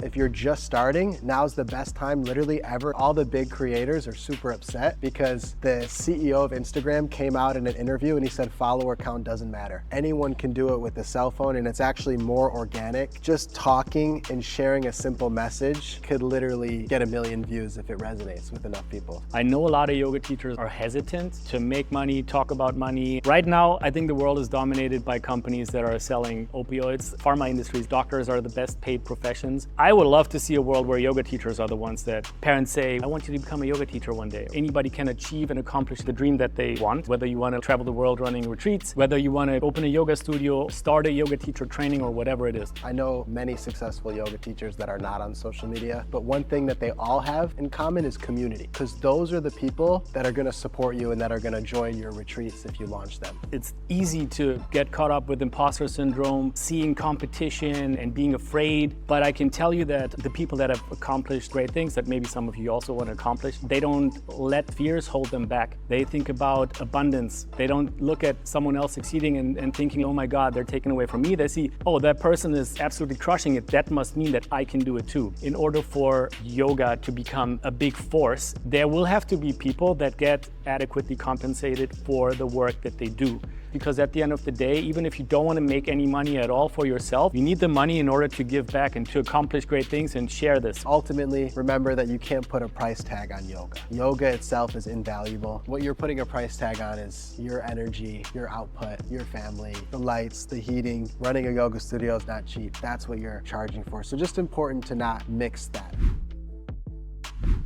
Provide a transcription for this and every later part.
If you're just starting, now's the best time literally ever. All the big creators are super upset because the CEO of Instagram came out in an interview and he said follower count doesn't matter. Anyone can do it with a cell phone, and it's actually more organic. Just talking and sharing a simple message could literally get 1 million views if it resonates with enough people. I know a lot of yoga teachers are hesitant to make money, talk about money. Right now, I think the world is dominated by companies that are selling opioids. Pharma industries, doctors are the best paid professions. I would love to see a world where yoga teachers are the ones that parents say, I want you to become a yoga teacher one day. Anybody can achieve and accomplish the dream that they want, whether you want to travel the world running retreats, whether you want to open a yoga studio, start a yoga teacher training, or whatever it is. I know many successful yoga teachers that are not on social media, but one thing that they all have in common is community, because those are the people that are going to support you and that are going to join your retreats if you launch them. It's easy to get caught up with imposter syndrome, seeing competition and being afraid, but I can tell you that the people that have accomplished great things that maybe some of you also want to accomplish, they don't let fears hold them back. They think about abundance. They don't look at someone else succeeding and thinking, oh my God, they're taken away from me. They see, oh, that person is absolutely crushing it. That must mean that I can do it too. In order for yoga to become a big force, there will have to be people that get adequately compensated for the work that they do. Because at the end of the day, even if you don't want to make any money at all for yourself, you need the money in order to give back and to accomplish great things and share this. Ultimately, remember that you can't put a price tag on yoga. Yoga itself is invaluable. What you're putting a price tag on is your energy, your output, your family, the lights, the heating. Running a yoga studio is not cheap. That's what you're charging for. So just important to not mix that.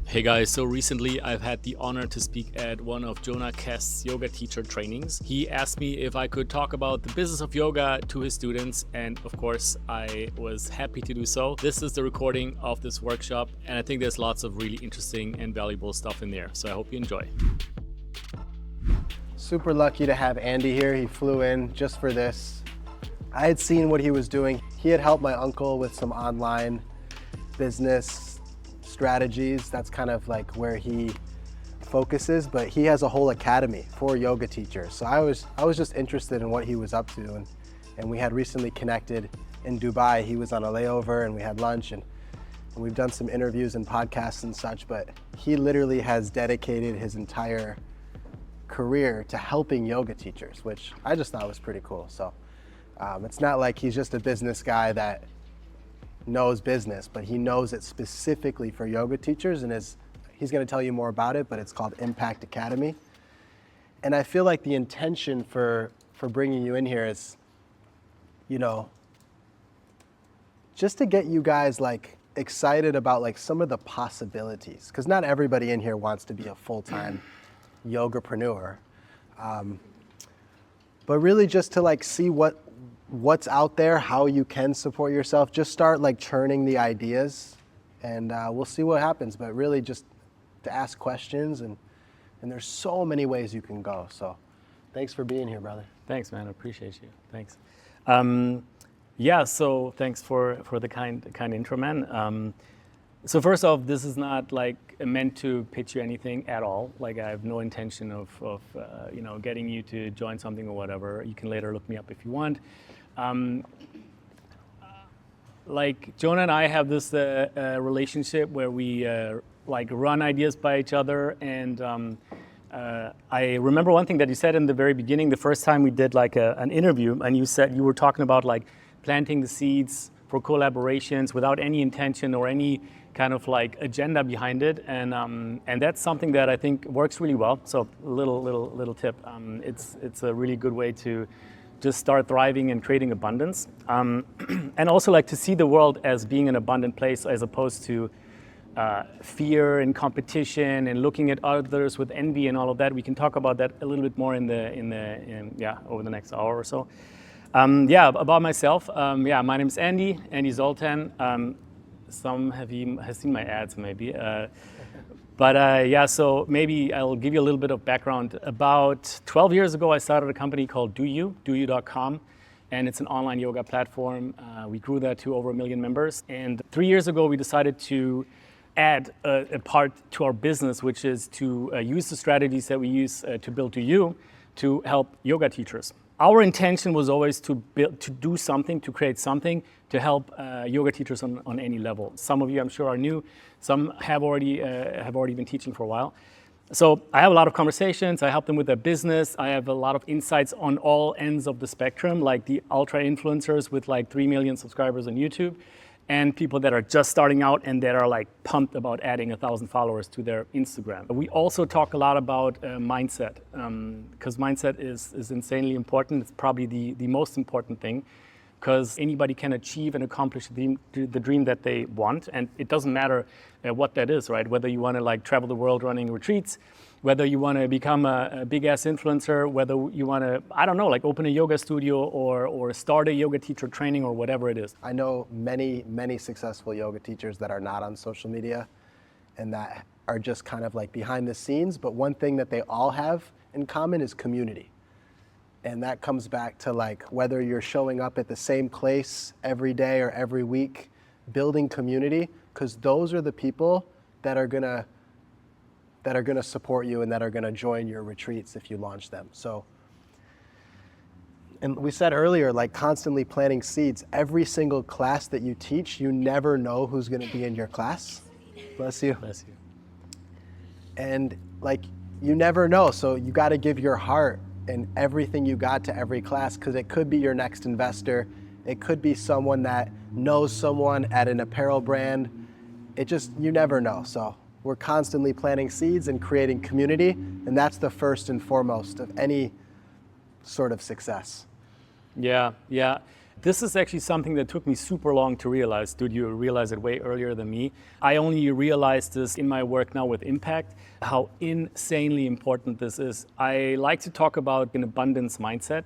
Hey guys, so recently I've had the honor to speak at one of Jonah Kest's yoga teacher trainings. He asked me if I could talk about the business of yoga to his students, and of course I was happy to do so. This is the recording of this workshop, and I think there's lots of really interesting and valuable stuff in there, so I hope you enjoy. Super lucky to have Andy here. He flew in just for this. I had seen what he was doing. He had helped my uncle with some online business strategies. That's kind of like where he focuses, but he has a whole academy for yoga teachers. So I was just interested in what he was up to, and we had recently connected in Dubai. He was on a layover and we had lunch, and we've done some interviews and podcasts and such, but he literally has dedicated his entire career to helping yoga teachers, which I just thought was pretty cool. So it's not like he's just a business guy that knows business, but he knows it specifically for yoga teachers, and he's going to tell you more about it, but it's called Impact Academy. And I feel like the intention for bringing you in here is, you know, just to get you guys like excited about like some of the possibilities, because not everybody in here wants to be a full-time yogapreneur, but really just to like see what's out there, how you can support yourself. Just start like churning the ideas, and we'll see what happens. But really just to ask questions, and there's so many ways you can go. So thanks for being here, brother. Thanks, man. I appreciate you. Thanks. Yeah, so thanks for the kind intro, man. So first off, this is not like meant to pitch you anything at all. Like I have no intention of you know, getting you to join something or whatever. You can later look me up if you want. Like Jonah and I have this relationship where we like run ideas by each other, and I remember one thing that you said in the very beginning, the first time we did like an interview, and you said you were talking about like planting the seeds for collaborations without any intention or any kind of like agenda behind it, and that's something that I think works really well. So little tip, it's a really good way to just start thriving and creating abundance, and also like to see the world as being an abundant place as opposed to fear and competition and looking at others with envy and all of that. We can talk about that a little bit more in over the next hour or so. Yeah, about myself. Yeah, my name is Andy Zoltan. Some has seen my ads maybe. But yeah, so maybe I'll give you a little bit of background. About 12 years ago, I started a company called doyou.com, and it's an online yoga platform. We grew that to over 1 million members. And 3 years ago, we decided to add a part to our business, which is to use the strategies that we use to build DoYou to help yoga teachers. our intention was always to do something, to create something to help yoga teachers on any level. Some of you, I'm sure, are new. Some have already been teaching for a while. So I have a lot of conversations. I help them with their business. I have a lot of insights on all ends of the spectrum, like the ultra influencers with like 3 million subscribers on YouTube, and people that are just starting out and that are like pumped about adding 1,000 followers to their Instagram. We also talk a lot about mindset, because mindset is insanely important. It's probably the most important thing, because anybody can achieve and accomplish the dream that they want, and it doesn't matter what that is, right? Whether you want to like travel the world running retreats, whether you want to become a big ass influencer, whether you want to, I don't know, like open a yoga studio or start a yoga teacher training or whatever it is. I know many successful yoga teachers that are not on social media and that are just kind of like behind the scenes, but one thing that they all have in common is community. And that comes back to like whether you're showing up at the same place every day or every week, building community, because those are the people that are gonna support you and that are gonna join your retreats if you launch them. So, and we said earlier, like constantly planting seeds. Every single class that you teach, you never know who's gonna be in your class. Bless you. Bless you. And like, you never know, so you gotta give your heart and everything you got to every class, because it could be your next investor. It could be someone that knows someone at an apparel brand. It just, you never know. So we're constantly planting seeds and creating community, and that's the first and foremost of any sort of success. Yeah. This is actually something that took me super long to realize. Dude, you realized it way earlier than me. I only realized this in my work now with Impact, how insanely important this is. I like to talk about an abundance mindset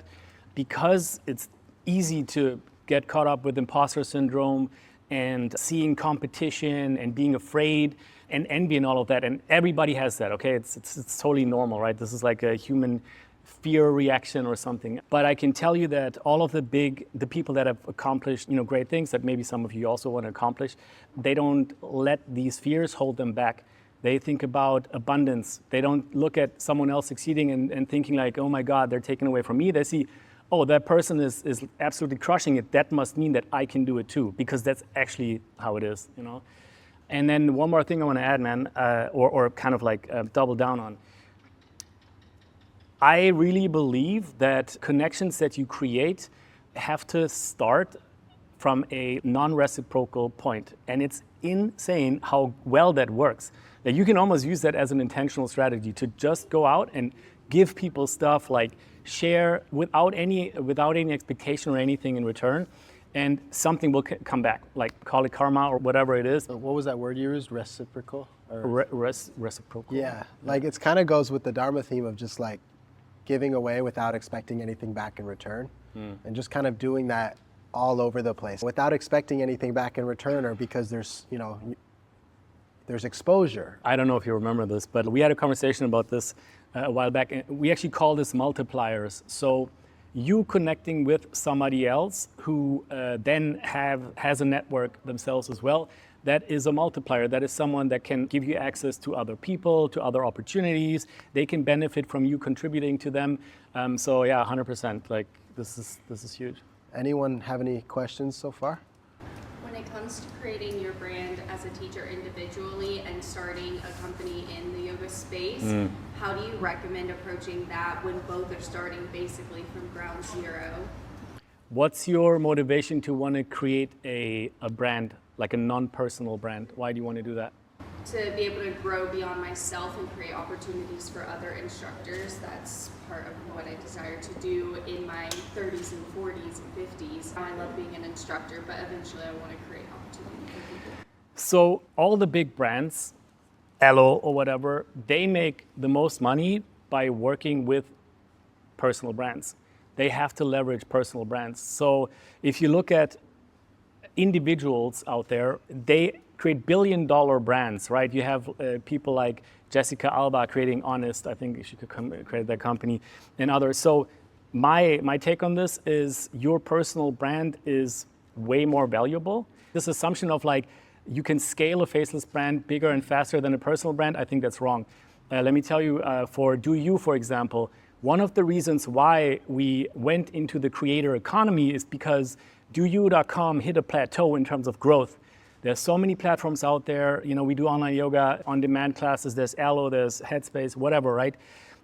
because it's easy to get caught up with imposter syndrome and seeing competition and being afraid and envy and all of that. And everybody has that, okay? It's totally normal, right? This is like a human fear reaction or something. But I can tell you that all of the people that have accomplished, great things that maybe some of you also want to accomplish, they don't let these fears hold them back. They think about abundance. They don't look at someone else succeeding and thinking like, oh my God, they're taking away from me. They see, oh, that person is absolutely crushing it. That must mean that I can do it too, because that's actually how it is, And then one more thing I want to add, man, or kind of like double down on. I really believe that connections that you create have to start from a non-reciprocal point. And it's insane how well that works. That you can almost use that as an intentional strategy to just go out and give people stuff, like share without any expectation or anything in return, and something will come back, like call it karma or whatever it is. What was that word you used? Reciprocal? Reciprocal. Yeah, like it's kind of goes with the Dharma theme of just like giving away without expecting anything back in return, and just kind of doing that all over the place without expecting anything back in return, or because there's exposure. I don't know if you remember this, but we had a conversation about this a while back. And we actually call this multipliers. So you connecting with somebody else who then has a network themselves as well, that is a multiplier. That is someone that can give you access to other people, to other opportunities. They can benefit from you contributing to them. So yeah, 100%. Like this is huge. Anyone have any questions so far? When it comes to creating your brand as a teacher individually and starting a company in the yoga space, how do you recommend approaching that when both are starting basically from ground zero? What's your motivation to want to create a brand, like a non-personal brand? Why do you want to do that? To be able to grow beyond myself and create opportunities for other instructors. That's part of what I desire to do in my 30s and 40s and 50s. I love being an instructor, but eventually I want to create opportunity for people. So all the big brands, Elo or whatever, they make the most money by working with personal brands. They have to leverage personal brands. So if you look at individuals out there, they create billion-dollar brands, right? You have people like Jessica Alba creating Honest. I think she could create that company, and others. So my take on this is your personal brand is way more valuable. This assumption of like you can scale a faceless brand bigger and faster than a personal brand, I think that's wrong. Let me tell you, for Do You, for example, One of the reasons why we went into the creator economy is because doyou.com hit a plateau in terms of growth. There's so many platforms out there. You know, we do online yoga, on-demand classes, there's Allo, there's Headspace, whatever, right?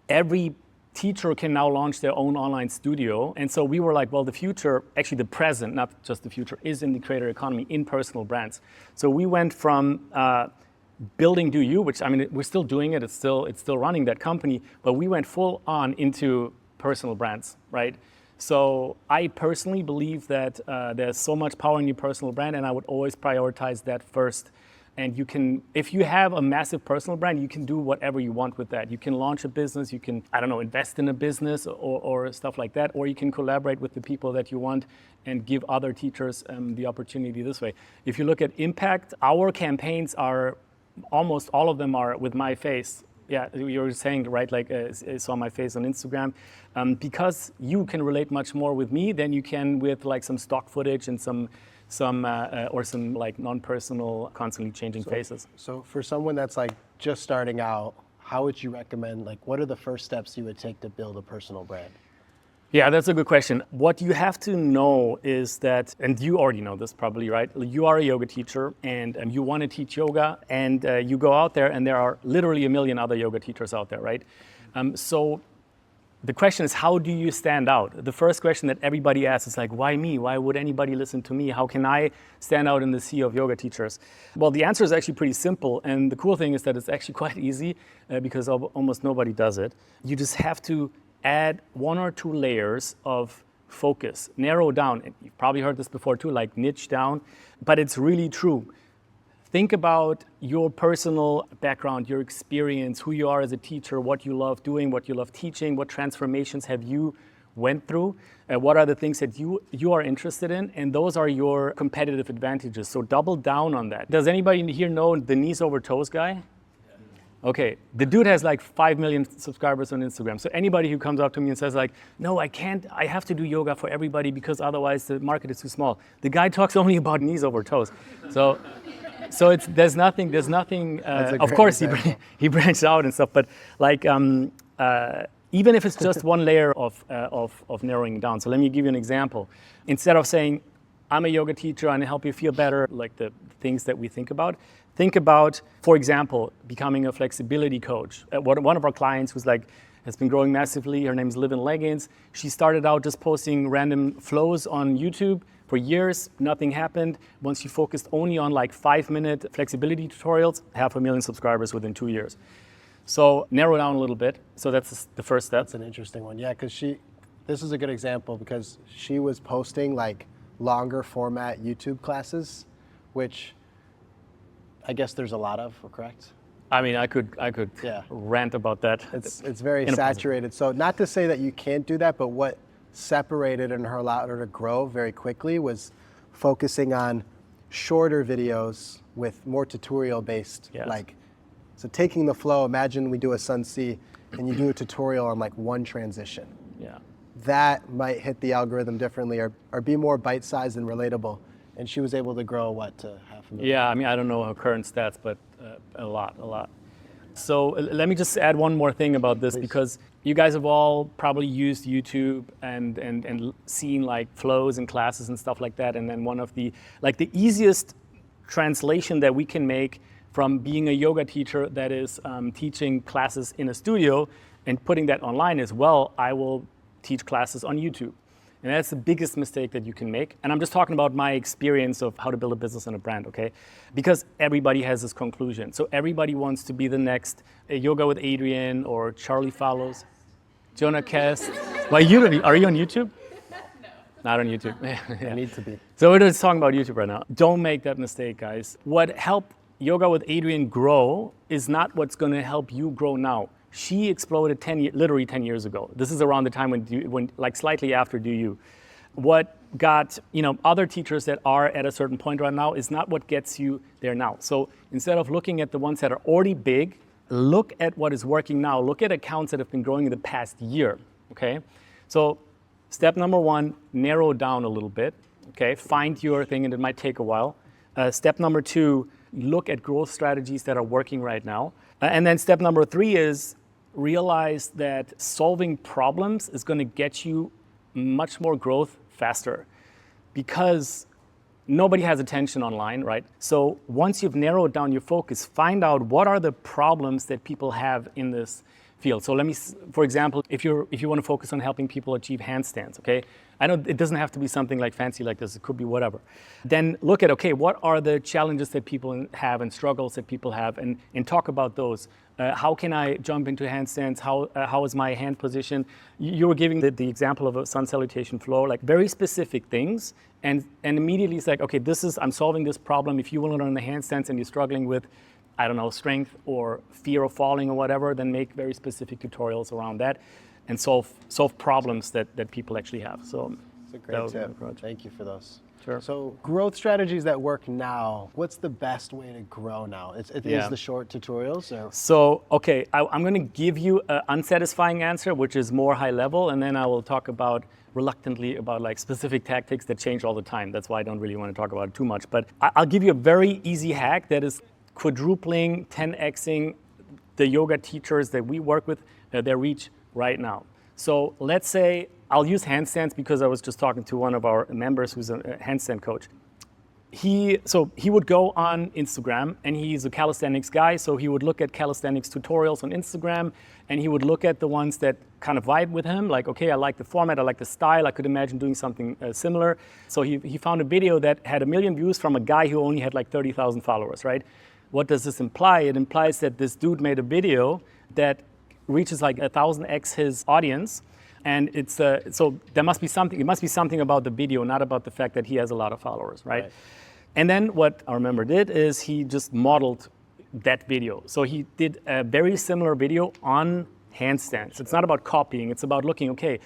Every teacher can now launch their own online studio. And so we were like, well, the future, actually the present, not just the future, is in the creator economy, in personal brands. So we went from building Do You, which, I mean, we're still doing it, it's still running that company, but we went full on into personal brands, right? So I personally believe that there's so much power in your personal brand, and I would always prioritize that first. And you can, if you have a massive personal brand, you can do whatever you want with that. You can launch a business, you can, I don't know, invest in a business or stuff like that, or you can collaborate with the people that you want and give other teachers the opportunity this way. If you look at impact, our campaigns are, almost all of them are with my face. Yeah, you were saying, right, like saw my face on Instagram. Because you can relate much more with me than you can with like some stock footage and some like non-personal, constantly changing faces. So for someone that's like just starting out, how would you recommend, like what are the first steps you would take to build a personal brand? Yeah, that's a good question. What you have to know is that, and you already know this probably, right? You are a yoga teacher and you want to teach yoga, and you go out there and there are literally a million other yoga teachers out there, right? So the question is, how do you stand out? The first question that everybody asks is like, why me? Why would anybody listen to me? How can I stand out in the sea of yoga teachers? Well, the answer is actually pretty simple. And the cool thing is that it's actually quite easy because almost nobody does it. You just have to add 1 or 2 layers of focus, narrow down. And you've probably heard this before too, like niche down, but it's really true. Think about your personal background, your experience, who you are as a teacher, what you love doing, what you love teaching, what transformations have you went through, what are the things that you are interested in, and those are your competitive advantages. So double down on that. Does anybody here know the knees over toes guy? Okay, the dude has like 5 million subscribers on Instagram. So anybody who comes up to me and says like, no, I can't, I have to do yoga for everybody because otherwise the market is too small. The guy talks only about knees over toes. So it's there's nothing. Of course, he branched out and stuff, but like even if it's just one layer of narrowing down. So let me give you an example. Instead of saying, I'm a yoga teacher and I help you feel better, like the things that we think about, for example, becoming a flexibility coach. One of our clients who's like has been growing massively. Her name is Live in Leggings. She started out just posting random flows on YouTube. For years, nothing happened. Once she focused only on like 5-minute flexibility tutorials, 500,000 subscribers within 2 years. So narrow down a little bit. So that's the first step. That's an interesting one. Yeah, because this is a good example because she was posting like longer format YouTube classes, which I guess there's a lot of, correct? I mean, I could rant about that. It's very saturated. So not to say that you can't do that, but what separated and allowed her to grow very quickly was focusing on shorter videos with more tutorial based. Yes. So taking the flow, imagine we do a sun sea and you do a tutorial on like one transition. Yeah. That might hit the algorithm differently or be more bite-sized and relatable. And she was able to grow to 500,000? Yeah, I mean, I don't know her current stats, but a lot. So let me just add one more thing about this. Please. Because you guys have all probably used YouTube and seen like flows and classes and stuff like that. And then one of the easiest translation that we can make from being a yoga teacher that is teaching classes in a studio and putting that online is, well, I will teach classes on YouTube. And that's the biggest mistake that you can make. And I'm just talking about my experience of how to build a business and a brand, okay? Because everybody has this conclusion. So everybody wants to be the next Yoga with Adrian or Charlie Fallows, Jonah Kest. Are you on YouTube? No. Not on YouTube. Yeah. I need to be. So we're just talking about YouTube right now. Don't make that mistake, guys. What helped Yoga with Adrian grow is not what's gonna help you grow now. She exploded literally 10 years ago. This is around the time when like slightly after Do You. What got other teachers that are at a certain point right now is not what gets you there now. So instead of looking at the ones that are already big, look at what is working now. Look at accounts that have been growing in the past year, okay? So step number 1, narrow down a little bit, okay? Find your thing, and it might take a while. Step number 2, look at growth strategies that are working right now. And then step number 3 is realize that solving problems is going to get you much more growth faster, because nobody has attention online, right? So once you've narrowed down your focus, find out what are the problems that people have in this field. So let me, for example, if you want to focus on helping people achieve handstands, okay? I know it doesn't have to be something like fancy like this, it could be whatever. Then look at, okay, what are the challenges that people have and struggles that people have, and talk about those. How can I jump into handstands? How is my hand position? You were giving the example of a sun salutation flow, like very specific things, and immediately it's like, okay, I'm solving this problem. If you want to learn the handstands and you're struggling with, I don't know, strength or fear of falling or whatever, then make very specific tutorials around that and solve problems that people actually have. So it's a great tip. Thank you for those. Sure. So growth strategies that work now, what's the best way to grow now? It is the short tutorials? Or? So, okay, I'm going to give you an unsatisfying answer, which is more high level, and then I will talk reluctantly about like specific tactics that change all the time. That's why I don't really want to talk about it too much. But I'll give you a very easy hack that is quadrupling, 10xing the yoga teachers that we work with, their reach right now. So let's say, I'll use handstands because I was just talking to one of our members who's a handstand coach. He would go on Instagram, and he's a calisthenics guy, so he would look at calisthenics tutorials on Instagram, and he would look at the ones that kind of vibe with him, like, okay, I like the format, I like the style, I could imagine doing something similar. So he found a video that had 1 million views from a guy who only had like 30,000 followers, right? What does this imply? It implies that this dude made a video that reaches like 1,000x his audience. And it's so there must be something. It must be something about the video, not about the fact that he has a lot of followers, right? And then what our member did is he just modeled that video. So he did a very similar video on handstands. It's not about copying. It's about looking. Okay,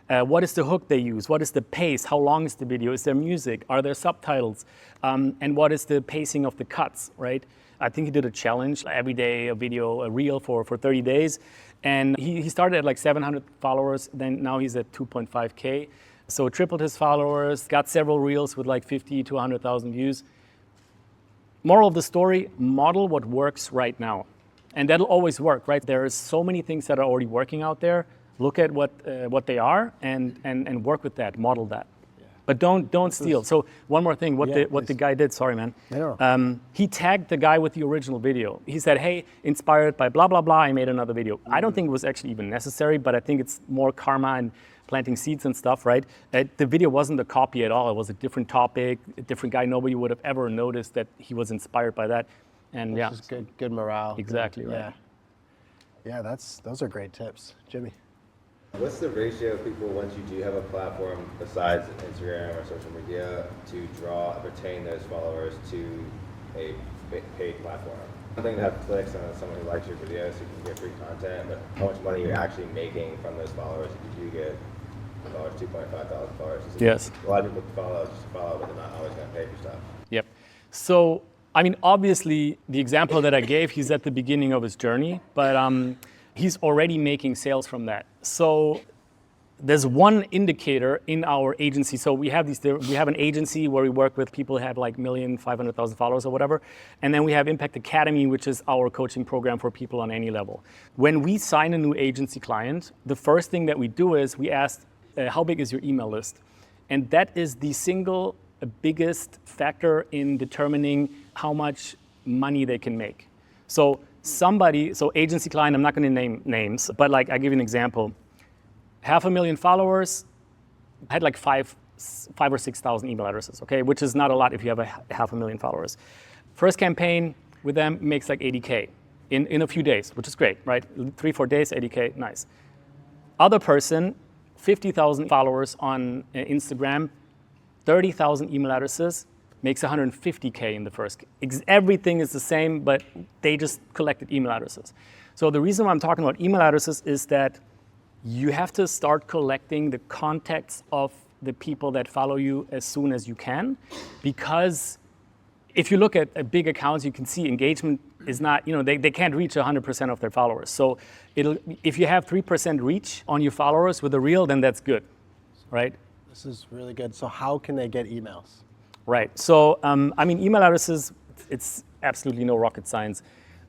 what is the hook they use? What is the pace? How long is the video? Is there music? Are there subtitles? And what is the pacing of the cuts? Right? I think he did a challenge every day, a video, a reel for 30 days. And he started at like 700 followers, then now he's at 2.5K. So tripled his followers, got several reels with like 50 to 100,000 views. Moral of the story, model what works right now. And that'll always work, right? There's so many things that are already working out there. Look at what they are and work with that, model that. But don't steal. So one more thing, what the guy did, sorry man. He tagged the guy with the original video. He said, hey, inspired by blah, blah, blah, I made another video. I don't think it was actually even necessary, but I think it's more karma and planting seeds and stuff, right? The video wasn't a copy at all. It was a different topic, a different guy. Nobody would have ever noticed that he was inspired by that. And Which is good morale. Exactly, right. Yeah, those are great tips. Jimmy. What's the ratio of people, once you do have a platform besides Instagram or social media, to retain those followers to a paid platform? One thing to have clicks on someone who likes your video so you can get free content, but how much money you're actually making from those followers if you do get followers, 2.5 thousand followers? Yes. A lot of people follow, but they're not always going to pay for stuff. Yep. So, I mean, obviously, the example that I gave, he's at the beginning of his journey, but he's already making sales from that. So there's one indicator in our agency. So we have an agency where we work with people who have like 1,500,000 followers or whatever. And then we have Impact Academy, which is our coaching program for people on any level. When we sign a new agency client, the first thing that we do is we ask, how big is your email list? And that is the single biggest factor in determining how much money they can make. So agency client, I'm not going to name names, but like I give you an example. 500,000 followers, had like 5,000 or 6,000 email addresses, okay, which is not a lot if you have 500,000 followers. First campaign with them makes like 80K in a few days, which is great, right? 3-4 days, 80K, nice. Other person, 50,000 followers on Instagram, 30,000 email addresses, makes 150K in the first. Everything is the same, but they just collected email addresses. So the reason why I'm talking about email addresses is that you have to start collecting the contacts of the people that follow you as soon as you can, because if you look at big accounts, you can see engagement is not, they can't reach 100% of their followers. So if you have 3% reach on your followers with a reel, then that's good, right? This is really good. So how can they get emails? Right. So, email addresses, it's absolutely no rocket science.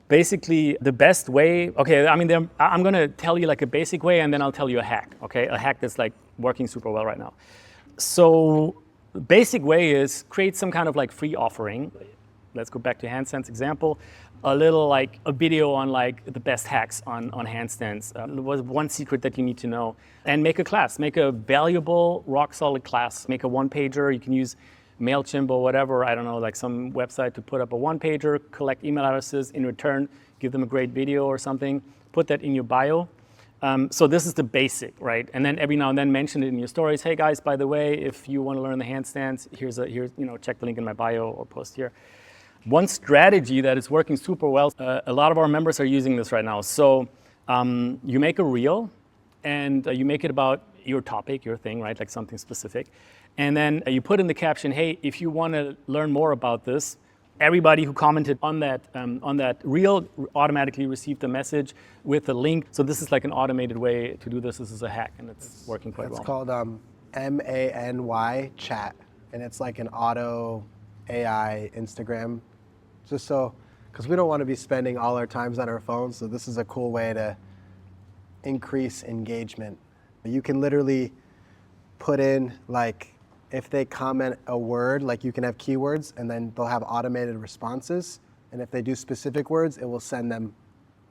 Basically, the best way, okay, I mean, I'm gonna tell you like a basic way and then I'll tell you a hack, okay? A hack that's like working super well right now. So the basic way is create some kind of like free offering. Let's go back to handstands example. A little like a video on like the best hacks on handstands. Was one secret that you need to know. And make a class, make a valuable, rock solid class. Make a one pager, you can use MailChimp or whatever, I don't know, like some website to put up a one pager, collect email addresses, in return, give them a great video or something, put that in your bio. So this is the basic, right? And then every now and then mention it in your stories. Hey guys, by the way, if you want to learn the handstands, here's check the link in my bio or post here. One strategy that is working super well, a lot of our members are using this right now. So you make a reel and you make it about your topic, your thing, right? Like something specific. And then you put in the caption, hey, if you want to learn more about this, everybody who commented on that reel automatically received a message with a link. So this is like an automated way to do this. This is a hack and it's working quite well. It's called MANY chat. And it's like an auto AI Instagram. Just so, because we don't want to be spending all our times on our phones. So this is a cool way to increase engagement. You can literally put in like, if they comment a word, like you can have keywords and then they'll have automated responses. And if they do specific words, it will send them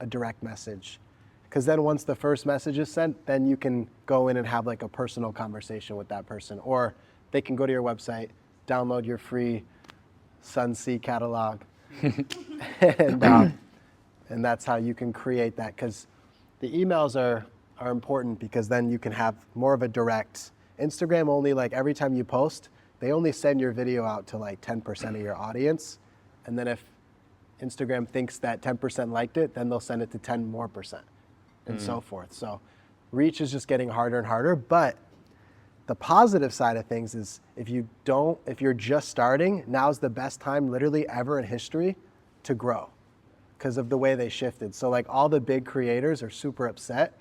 a direct message. Because then once the first message is sent, then you can go in and have like a personal conversation with that person. Or they can go to your website, download your free Sunsea catalog. and that's how you can create that. Because the emails are important because then you can have more of a direct. Instagram only, like every time you post, they only send your video out to like 10% of your audience. And then if Instagram thinks that 10% liked it, then they'll send it to 10 more percent and so forth. So reach is just getting harder and harder. But the positive side of things is if you're just starting, now's the best time literally ever in history to grow because of the way they shifted. So like all the big creators are super upset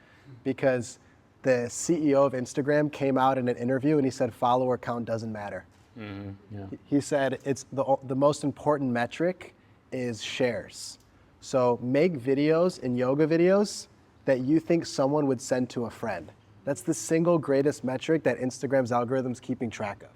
because the CEO of Instagram came out in an interview and he said follower count doesn't matter. Yeah. He said it's the most important metric is shares. So make videos and yoga videos that you think someone would send to a friend. That's the single greatest metric that Instagram's algorithm's keeping track of.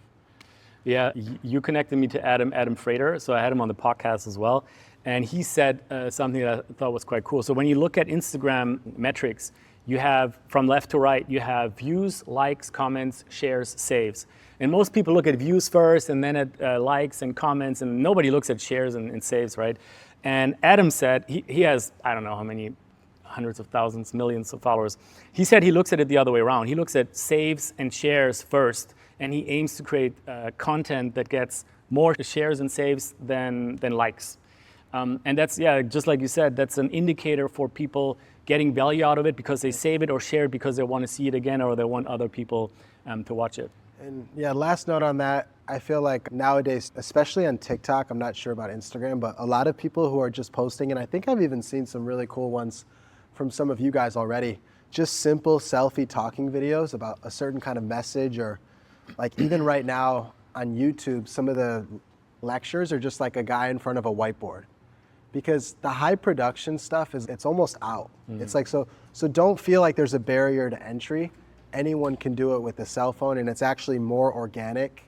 Yeah, you connected me to Adam Frater, so I had him on the podcast as well. And he said something that I thought was quite cool. So when you look at Instagram metrics, you have, from left to right, you have views, likes, comments, shares, saves. And most people look at views first and then at likes and comments, and nobody looks at shares and saves, right? And Adam said, he has, I don't know how many, hundreds of thousands, millions of followers. He said he looks at it the other way around. He looks at saves and shares first, and he aims to create content that gets more shares and saves than likes. And that's, yeah, just like you said, that's an indicator for people getting value out of it because they save it or share it because they want to see it again or they want other people to watch it. And yeah, last note on that, I feel like nowadays, especially on TikTok, I'm not sure about Instagram, but a lot of people who are just posting, and I think I've even seen some really cool ones from some of you guys already, just simple selfie talking videos about a certain kind of message, or like even right now on YouTube, some of the lectures are just like a guy in front of a whiteboard. Because the high production stuff it's almost out. Mm-hmm. It's like, so don't feel like there's a barrier to entry. Anyone can do it with a cell phone, and it's actually more organic.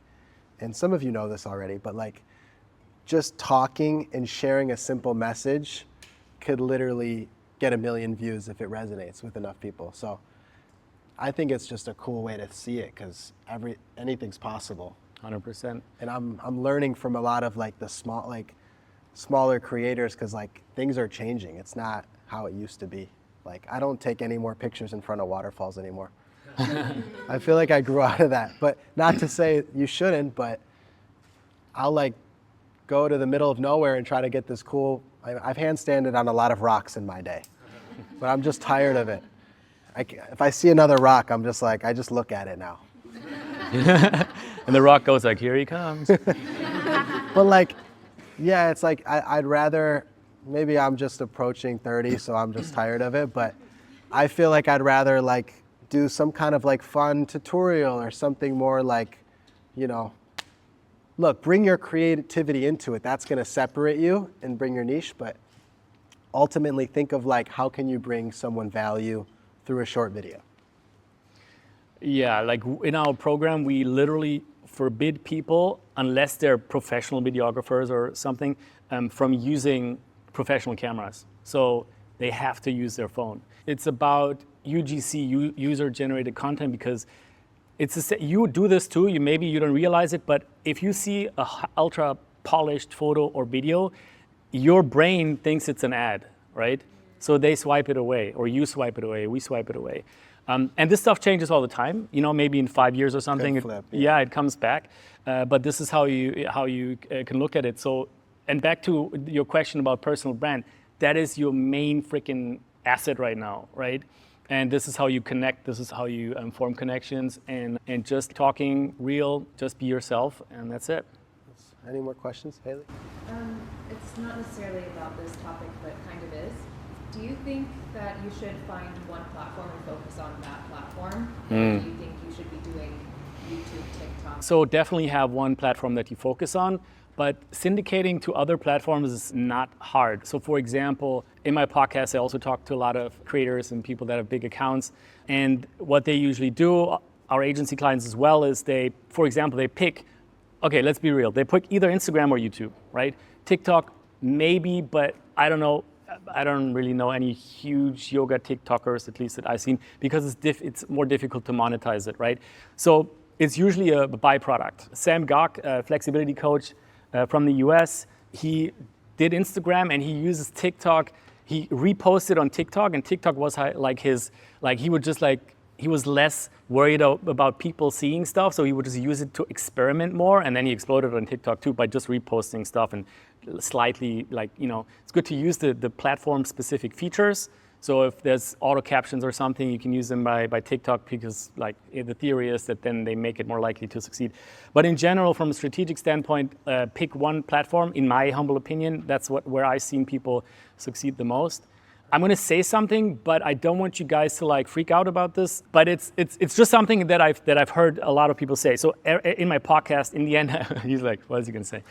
And some of you know this already, but like just talking and sharing a simple message could literally get 1 million views if it resonates with enough people. So I think it's just a cool way to see it because anything's possible. 100%. And I'm learning from a lot of like the smaller creators because like things are changing. It's not how it used to be. Like I don't take any more pictures in front of waterfalls anymore. I feel like I grew out of that, but not to say you shouldn't, but I'll like go to the middle of nowhere and try to get this cool, I've handstanded on a lot of rocks in my day, but I'm just tired of it. If I see another rock, I'm just like, I just look at it now. And the rock goes like, here he comes. But like, yeah, it's like, I'd rather, maybe I'm just approaching 30, so I'm just tired of it, but I feel like I'd rather like do some kind of like fun tutorial or something more like, look, bring your creativity into it. That's gonna separate you and bring your niche, but ultimately think of like, how can you bring someone value through a short video? Yeah, like in our program, we literally forbid people, unless they're professional videographers or something, from using professional cameras. So they have to use their phone. It's about UGC, user-generated content, because you do this too. Maybe you don't realize it, but if you see a ultra polished photo or video, your brain thinks it's an ad, right? So they swipe it away, or you swipe it away, we swipe it away. And this stuff changes all the time. Maybe in 5 years or something, Could flip, yeah. it comes back. But this is how you can look at it. So, and back to your question about personal brand, that is your main freaking asset right now, right? And this is how you connect. This is how you form connections, and just talking real. Just be yourself, and that's it. Any more questions, Haley? It's not necessarily about this topic, but kind of is. Do you think that you should find one platform and focus on that platform? Or do you think you should be doing YouTube, TikTok? So definitely have one platform that you focus on, but syndicating to other platforms is not hard. So for example, in my podcast, I also talk to a lot of creators and people that have big accounts. And what they usually do, our agency clients as well, is for example, they pick, okay, let's be real. They pick either Instagram or YouTube, right? TikTok, maybe, but I don't know. I don't really know any huge yoga TikTokers, at least that I've seen, because it's more difficult to monetize it, right? So it's usually a byproduct. Sam Gok, a flexibility coach from the US, he did Instagram and he uses TikTok. He reposted on TikTok, and TikTok was he was less worried about people seeing stuff, so he would just use it to experiment more, and then he exploded on TikTok too by just reposting stuff and slightly it's good to use the platform-specific features. So if there's auto captions or something, you can use them by TikTok, because the theory is that then they make it more likely to succeed. But in general, from a strategic standpoint, pick one platform. In my humble opinion, that's where I've seen people succeed the most. I'm going to say something, but I don't want you guys to freak out about this. But it's just something that I've heard a lot of people say. So in my podcast, in the end, he's like, what is he going to say?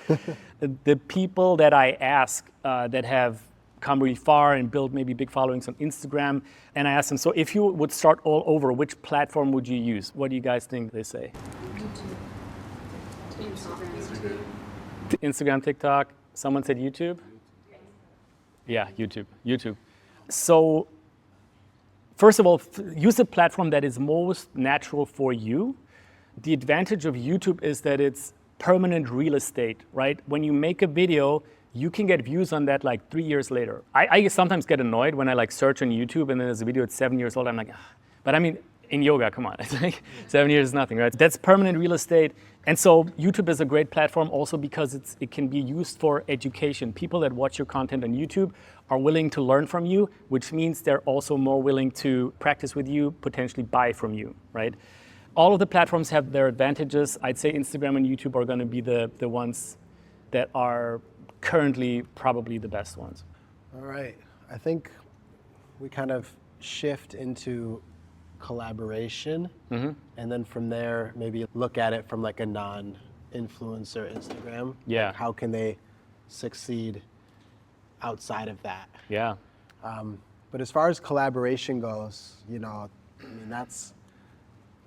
The people that I ask that have come really far and built maybe big followings on Instagram, and I ask them, so if you would start all over, which platform would you use? What do you guys think they say? YouTube. Instagram, TikTok. Someone said YouTube? Yeah, YouTube. So first of all, use a platform that is most natural for you. The advantage of YouTube is that it's permanent real estate, right? When you make a video, you can get views on that 3 years later. I sometimes get annoyed when I search on YouTube and then there's a video that's 7 years old. I'm like, but I mean, in yoga, come on, it's 7 years is nothing, right? That's permanent real estate. And so YouTube is a great platform also because it can be used for education. People that watch your content on YouTube are willing to learn from you, which means they're also more willing to practice with you, potentially buy from you, right? All of the platforms have their advantages. I'd say Instagram and YouTube are going to be the ones that are currently probably the best ones. All right. I think we kind of shift into collaboration, and then from there maybe look at it from a non-influencer Instagram. Yeah. How can they succeed outside of that? Yeah. But as far as collaboration goes, that's,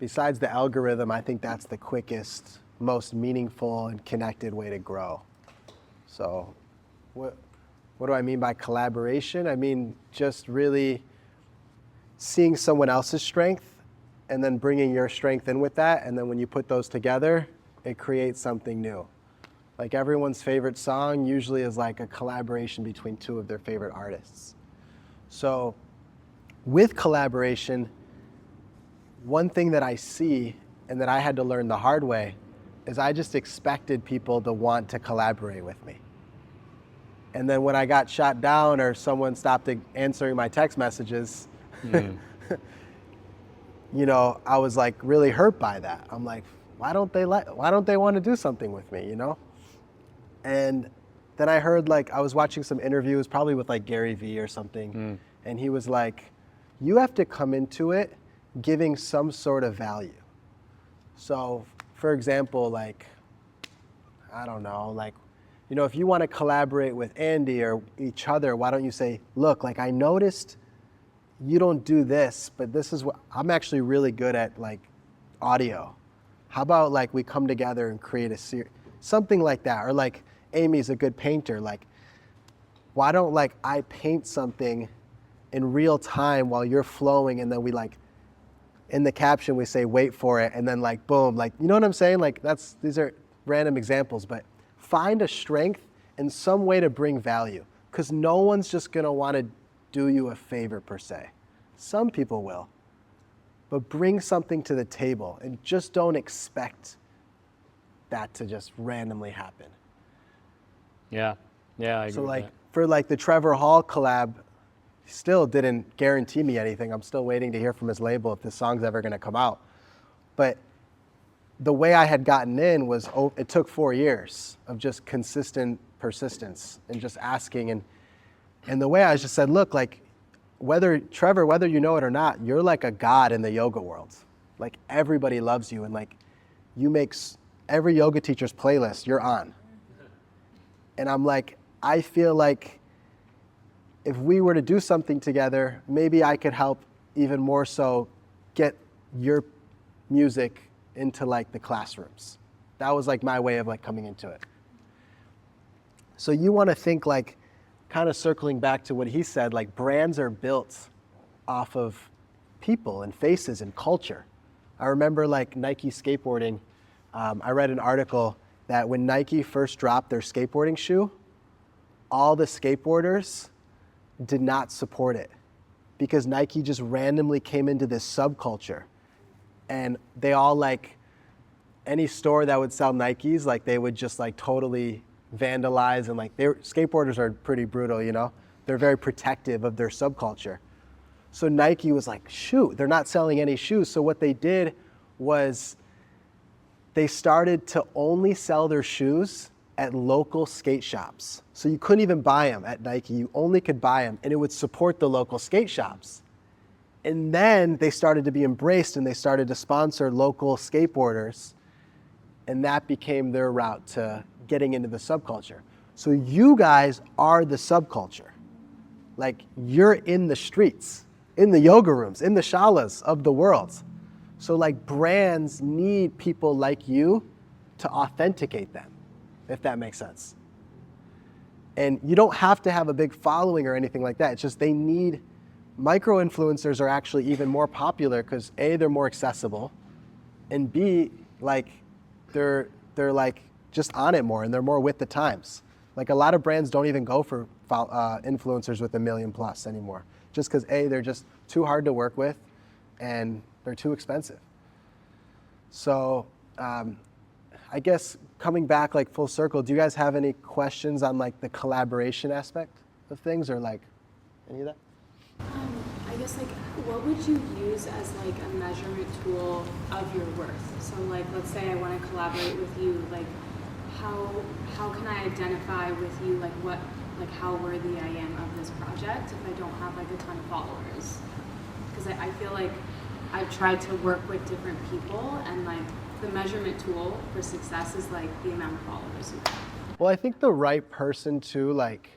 besides the algorithm, I think that's the quickest, most meaningful and connected way to grow. So what do I mean by collaboration? I mean just really seeing someone else's strength and then bringing your strength in with that. And then when you put those together, it creates something new. Everyone's favorite song usually is a collaboration between two of their favorite artists. So with collaboration, one thing that I see and that I had to learn the hard way is I just expected people to want to collaborate with me. And then when I got shot down or someone stopped answering my text messages, I was really hurt by that. I'm like, why don't they want to do something with me, And then I heard I was watching some interviews, probably with Gary Vee or something, and he was like, you have to come into it giving some sort of value. So for example, I don't know, you know, if you want to collaborate with Andy or each other, why don't you say, look, like I noticed you don't do this, but this is what I'm actually really good at, like audio. How about like we come together and create a series, something like that. Or like Amy's a good painter. Like, why don't like I paint something in real time while you're flowing, and then we like, in the caption we say wait for it, and then like boom, like, you know what I'm saying? Like these are random examples, but find a strength and some way to bring value, because no one's just gonna want to do you a favor per se. Some people will, but bring something to the table and just don't expect that to just randomly happen. Yeah, I agree So with like that. for like the Trevor Hall collab, he still didn't guarantee me anything. I'm still waiting to hear from his label if this song's ever gonna come out. But the way I had gotten in was, it took 4 years of just consistent persistence and just asking. And the way I just said, look, like Trevor, whether you know it or not, you're like a god in the yoga world. Like everybody loves you, and like you make every yoga teacher's playlist, you're on. And I'm like, I feel like if we were to do something together, maybe I could help even more so get your music into like the classrooms. That was like my way of like coming into it. So you want to think like, kind of circling back to what he said, like brands are built off of people and faces and culture. I remember like Nike skateboarding. I read an article that when Nike first dropped their skateboarding shoe, all the skateboarders did not support it because Nike just randomly came into this subculture, and they all like, any store that would sell Nikes, like they would just like totally vandalize, and like skateboarders are pretty brutal, you know? They're very protective of their subculture. So Nike was like, shoot, they're not selling any shoes. So what they did was they started to only sell their shoes at local skate shops. So you couldn't even buy them at Nike, you only could buy them, and it would support the local skate shops. And then they started to be embraced, and they started to sponsor local skateboarders, and that became their route to getting into the subculture. So you guys are the subculture. Like you're in the streets, in the yoga rooms, in the shalas of the world. So like brands need people like you to authenticate them, if that makes sense. And you don't have to have a big following or anything like that. It's just they need, micro-influencers are actually even more popular because A, they're more accessible, and B, like they're like just on it more, and they're more with the times. Like a lot of brands don't even go for influencers with 1 million plus anymore, just because A, they're just too hard to work with, and they're too expensive. So I guess coming back like full circle, do you guys have any questions on like the collaboration aspect of things, or like any of that? I guess like what would you use as like a measurement tool of your worth? So like let's say I want to collaborate with you, like how can I identify with you like what, like how worthy I am of this project if I don't have like a ton of followers? Because I feel like I've tried to work with different people, and like the measurement tool for success is like the amount of followers you have. Well, I think the right person too, like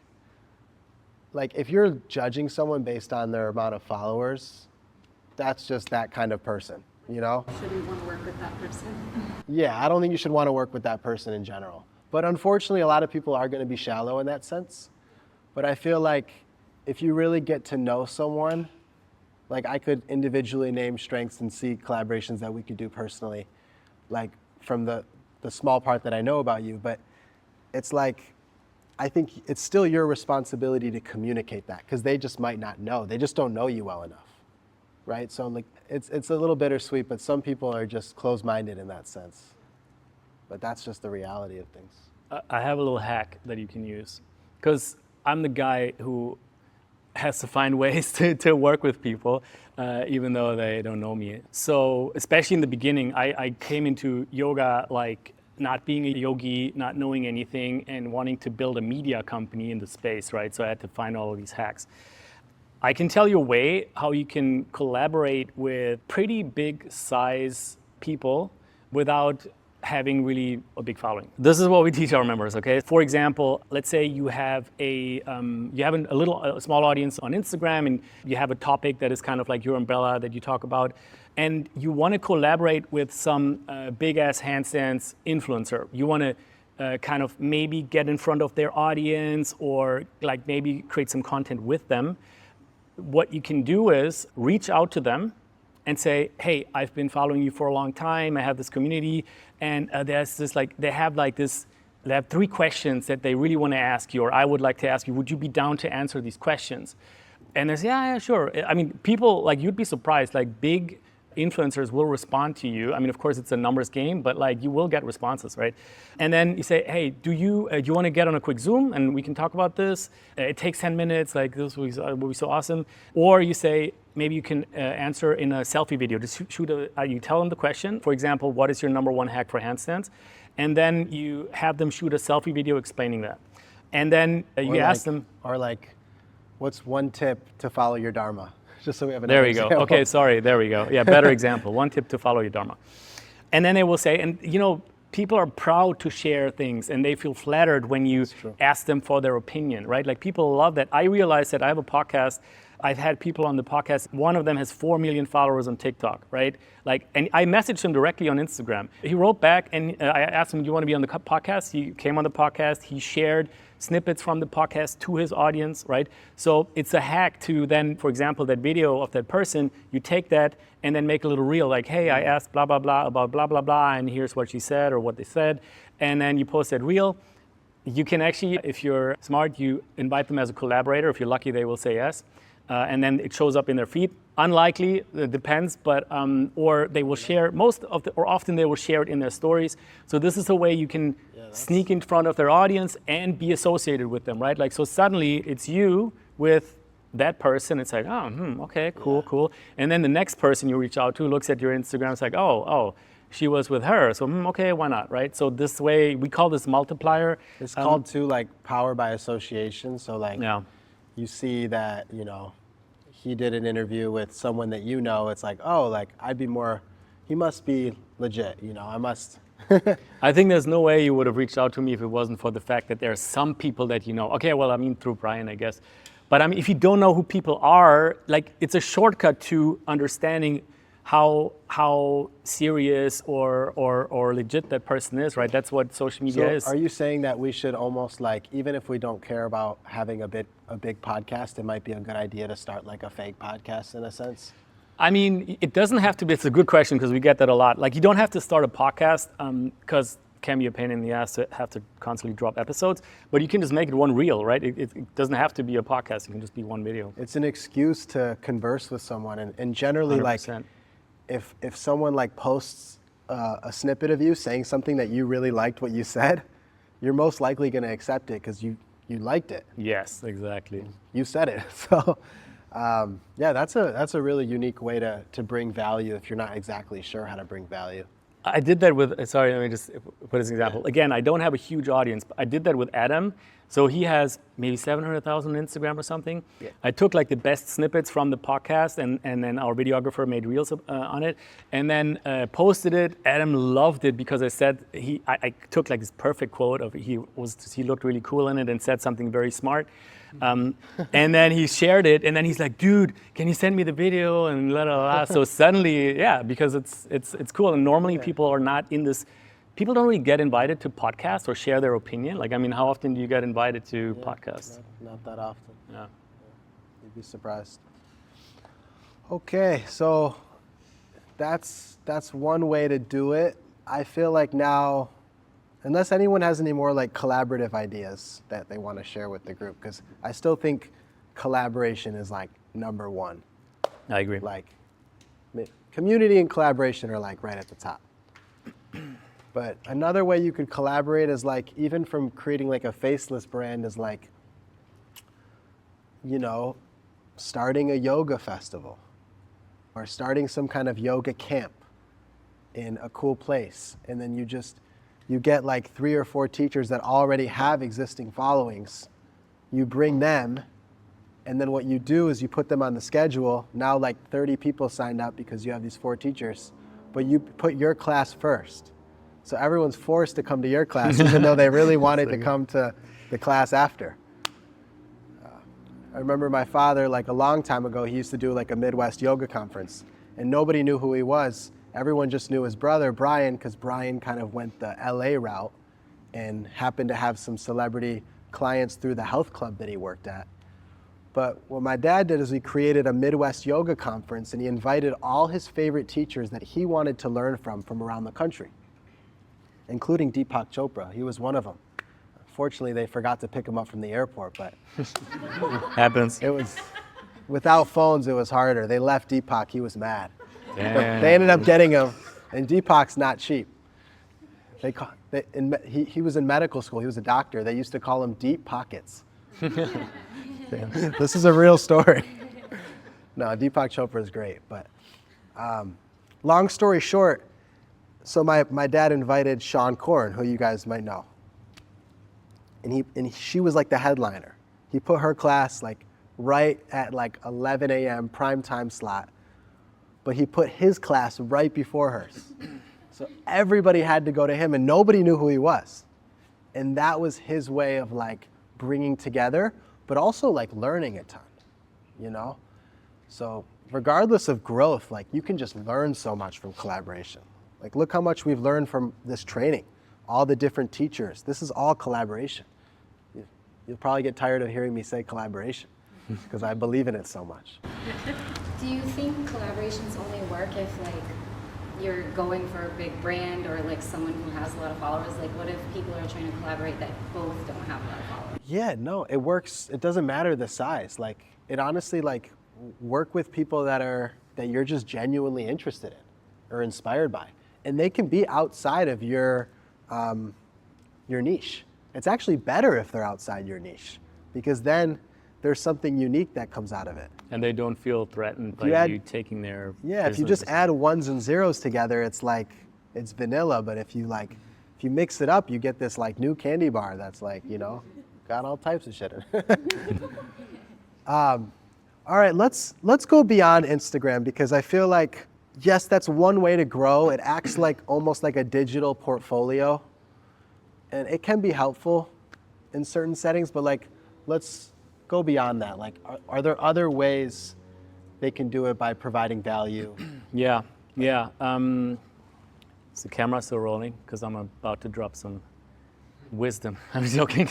if you're judging someone based on their amount of followers, that's just that kind of person, you know? Shouldn't want to work with that person. Yeah, I don't think you should want to work with that person in general. But unfortunately, a lot of people are going to be shallow in that sense. But I feel like if you really get to know someone, like I could individually name strengths and see collaborations that we could do personally, like from the small part that I know about you. But it's like, I think it's still your responsibility to communicate that, because they just might not know. They just don't know you well enough, right? So like it's a little bittersweet, but some people are just closed-minded in that sense. But that's just the reality of things. I have a little hack that you can use, because I'm the guy who has to find ways to work with people, even though they don't know me. So especially in the beginning, I came into yoga like not being a yogi, not knowing anything, and wanting to build a media company in the space, right? So I had to find all of these hacks. I can tell you a way how you can collaborate with pretty big size people without having really a big following. This is what we teach our members, okay? For example, let's say you have a small audience on Instagram, and you have a topic that is kind of like your umbrella that you talk about, and you want to collaborate with some big ass handstands influencer. You want to kind of maybe get in front of their audience, or like maybe create some content with them. What you can do is reach out to them and say, hey, I've been following you for a long time. I have this community, and there's this they have 3 questions that they really want to ask you, or I would like to ask you. Would you be down to answer these questions? And they say, yeah, sure. I mean, people, you'd be surprised, big influencers will respond to you. I mean, of course, it's a numbers game, but you will get responses, right? And then you say, hey, do you want to get on a quick Zoom and we can talk about this? It takes 10 minutes, this will be so awesome. Or you say, maybe you can answer in a selfie video. Just you tell them the question. For example, what is your number 1 hack for handstands? And then you have them shoot a selfie video explaining that. And then you ask them. Or what's one tip to follow your Dharma? Just so we have an There we go. example. Okay, sorry, there we go. Yeah, better example. One tip to follow your Dharma. And then they will say, and people are proud to share things, and they feel flattered when you ask them for their opinion, right? People love that. I realized that I have a podcast. I've had people on the podcast. One of them has 4 million followers on TikTok, right? And I messaged him directly on Instagram. He wrote back, and I asked him, do you want to be on the podcast? He came on the podcast. He shared snippets from the podcast to his audience, right? So it's a hack to then, for example, that video of that person, you take that and then make a little reel, hey, I asked blah, blah, blah about blah, blah, blah, and here's what she said or what they said. And then you post that reel. You can actually, if you're smart, you invite them as a collaborator. If you're lucky, they will say yes. And then it shows up in their feed. Unlikely, it depends, but or they will share often they will share it in their stories. So this is a way you can sneak in front of their audience and be associated with them, right? So suddenly it's you with that person. It's okay, cool. And then the next person you reach out to looks at your Instagram. It's oh, she was with her. So okay, why not, right? So this way, we call this multiplier. It's called too power by association. So you see that he did an interview with someone that it's I'd be more, he must be legit, I must. I think there's no way you would have reached out to me if it wasn't for the fact that there are some people that okay, well, I mean, through Brian, I guess. But I mean, if you don't know who people are, it's a shortcut to understanding how serious or legit that person is, right? That's what social media is. Are you saying that we should almost even if we don't care about having a big podcast, it might be a good idea to start a fake podcast in a sense? I mean, it doesn't have to be. It's a good question because we get that a lot. You don't have to start a podcast because it can be a pain in the ass to have to constantly drop episodes, but you can just make it one reel, right? It doesn't have to be a podcast. It can just be one video. It's an excuse to converse with someone, and generally 100%. If someone posts a snippet of you saying something that you really liked what you said, you're most likely going to accept it because you liked it. Yes, exactly. You said it. So that's a really unique way to bring value if you're not exactly sure how to bring value. I did that with, sorry, let me just put as an example. Yeah. Again, I don't have a huge audience, but I did that with Adam. So he has maybe 700,000 on Instagram or something. Yeah. I took the best snippets from the podcast and then our videographer made reels on it and then posted it. Adam loved it because I said, I took this perfect quote of he looked really cool in it and said something very smart. And then he shared it, and then he's like, "Dude, can you send me the video?" And la la la. So suddenly, because it's cool. And normally people are not in this. People don't really get invited to podcasts or share their opinion. How often do you get invited to podcasts? Not that often. Yeah, you'd be surprised. Okay, so that's one way to do it. I feel now. Unless anyone has any more collaborative ideas that they want to share with the group, because I still think collaboration is number one. I agree. Community and collaboration are right at the top. But another way you could collaborate is even from creating a faceless brand is starting a yoga festival or starting some kind of yoga camp in a cool place, and then you get 3 or 4 teachers that already have existing followings. You bring them, and then what you do is you put them on the schedule. Now 30 people signed up because you have these 4 teachers, but you put your class first. So everyone's forced to come to your class, even though they really wanted to come to the class after. I remember my father, like a long time ago, he used to do like a Midwest yoga conference, and nobody knew who he was. Everyone just knew his brother, Brian, because Brian kind of went the LA route and happened to have some celebrity clients through the health club that he worked at. But what my dad did is he created a Midwest yoga conference, and he invited all his favorite teachers that he wanted to learn from around the country, including Deepak Chopra. He was one of them. Fortunately, they forgot to pick him up from the airport, but Happens. it was, without phones, it was harder. They left Deepak, he was mad. Damn. But they ended up getting him, and Deepak's not cheap. He was in medical school, he was a doctor. They used to call him Deep Pockets. This is a real story. No, Deepak Chopra is great, but long story short, so my dad invited Sean Korn, who you guys might know. And she was like the headliner. He put her class like right at like 11 a.m. prime time slot, but he put his class right before hers. So everybody had to go to him, and nobody knew who he was. And that was his way of like bringing together, but also like learning a ton, you know? So regardless of growth, like you can just learn so much from collaboration. Like look how much we've learned from this training, all the different teachers. This is all collaboration. You'll probably get tired of hearing me say collaboration because I believe in it so much. Do you think collaborations only work if like you're going for a big brand or like someone who has a lot of followers? Like what if people are trying to collaborate that both don't have a lot of followers? Yeah, no, it works. It doesn't matter the size. Like it honestly, like work with people that you're just genuinely interested in or inspired by. And they can be outside of your niche. It's actually better if they're outside your niche because then there's something unique that comes out of it. And they don't feel threatened by you taking their if you just add ones and zeros together, it's like, it's vanilla, but if you mix it up, you get this like new candy bar that's like, you know, got all types of shit in it. All right, let's go beyond Instagram because I feel like, yes, that's one way to grow. It acts like almost like a digital portfolio. And it can be helpful in certain settings, but like, let's go beyond that. Like, are there other ways they can do it by providing value? Yeah. Is the camera still rolling? Because I'm about to drop some wisdom. I'm joking.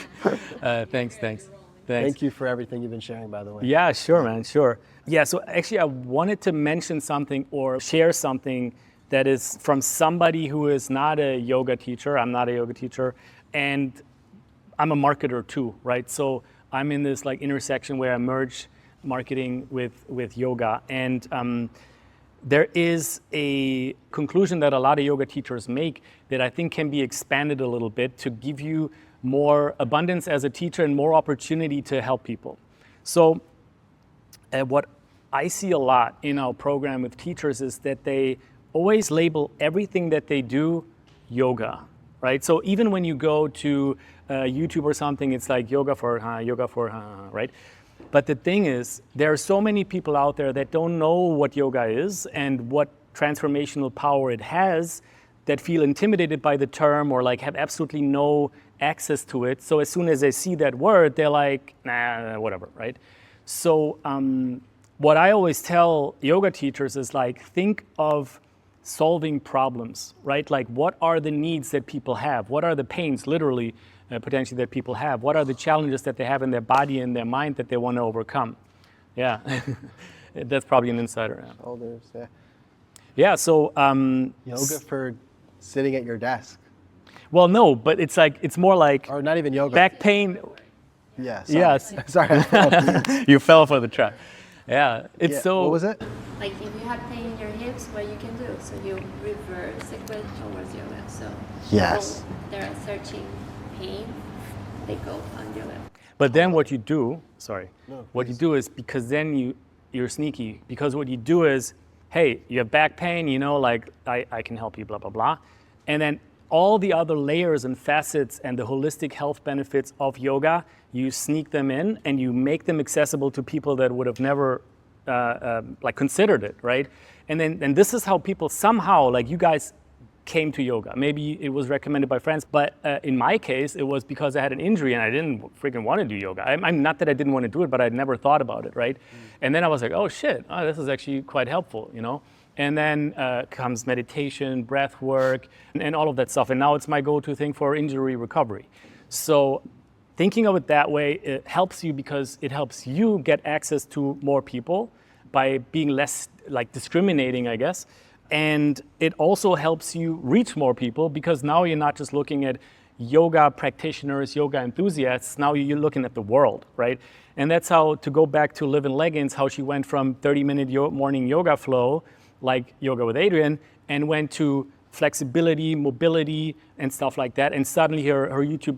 Thanks. Thank you for everything you've been sharing, by the way. Yeah, sure, man, sure. Yeah, so actually I wanted to mention something or share something that is from somebody who is not a yoga teacher. I'm not a yoga teacher, and I'm a marketer too, right? So I'm in this like intersection where I merge marketing with yoga, and there is a conclusion that a lot of yoga teachers make that I think can be expanded a little bit to give you more abundance as a teacher and more opportunity to help people. So what I see a lot in our program with teachers is that they always label everything that they do yoga, right? So even when you go to YouTube or something, it's like yoga for, right? But the thing is, there are so many people out there that don't know what yoga is and what transformational power it has, that feel intimidated by the term or like have absolutely no access to it. So as soon as they see that word, they're like, nah, whatever, right? So what I always tell yoga teachers is like, think of solving problems, right? Like what are the needs that people have? What are the pains, literally, potentially, that people have? What are the challenges that they have in their body and their mind that they want to overcome? Yeah, that's probably an insider. Shoulders, yeah. Yeah, so... yoga for sitting at your desk. Well, no, but it's like, it's more like... Or not even yoga. Back pain. Yeah, sorry. Yes. Sorry. You fell for the trap. Yeah, it's so... What was it? Like if you have pain in your hips, what you can do? So you reverse it towards yoga. So Yes. they're searching pain, they go on yoga. But then what you do, what you do is, because then you're sneaky, because what you do is, hey, you have back pain, you know, like I can help you, blah, blah, blah. And then all the other layers and facets and the holistic health benefits of yoga, you sneak them in and you make them accessible to people that would have never like considered it, right? And this is how people somehow, like you guys came to yoga. Maybe it was recommended by friends, but in my case, it was because I had an injury and I didn't freaking want to do yoga. I'm not that I didn't want to do it, but I'd never thought about it, right? And then I was like, oh shit, this is actually quite helpful, you know? And then comes meditation, breath work, and all of that stuff. And now it's my go-to thing for injury recovery. So thinking of it that way, it helps you because it helps you get access to more people by being less like discriminating, I guess. And it also helps you reach more people because now you're not just looking at yoga practitioners, yoga enthusiasts, now you're looking at the world, right? And that's how, to go back to Liv in Leggings, how she went from 30-minute morning yoga flow, like Yoga with Adriene, and went to flexibility, mobility, and stuff like that. And suddenly her YouTube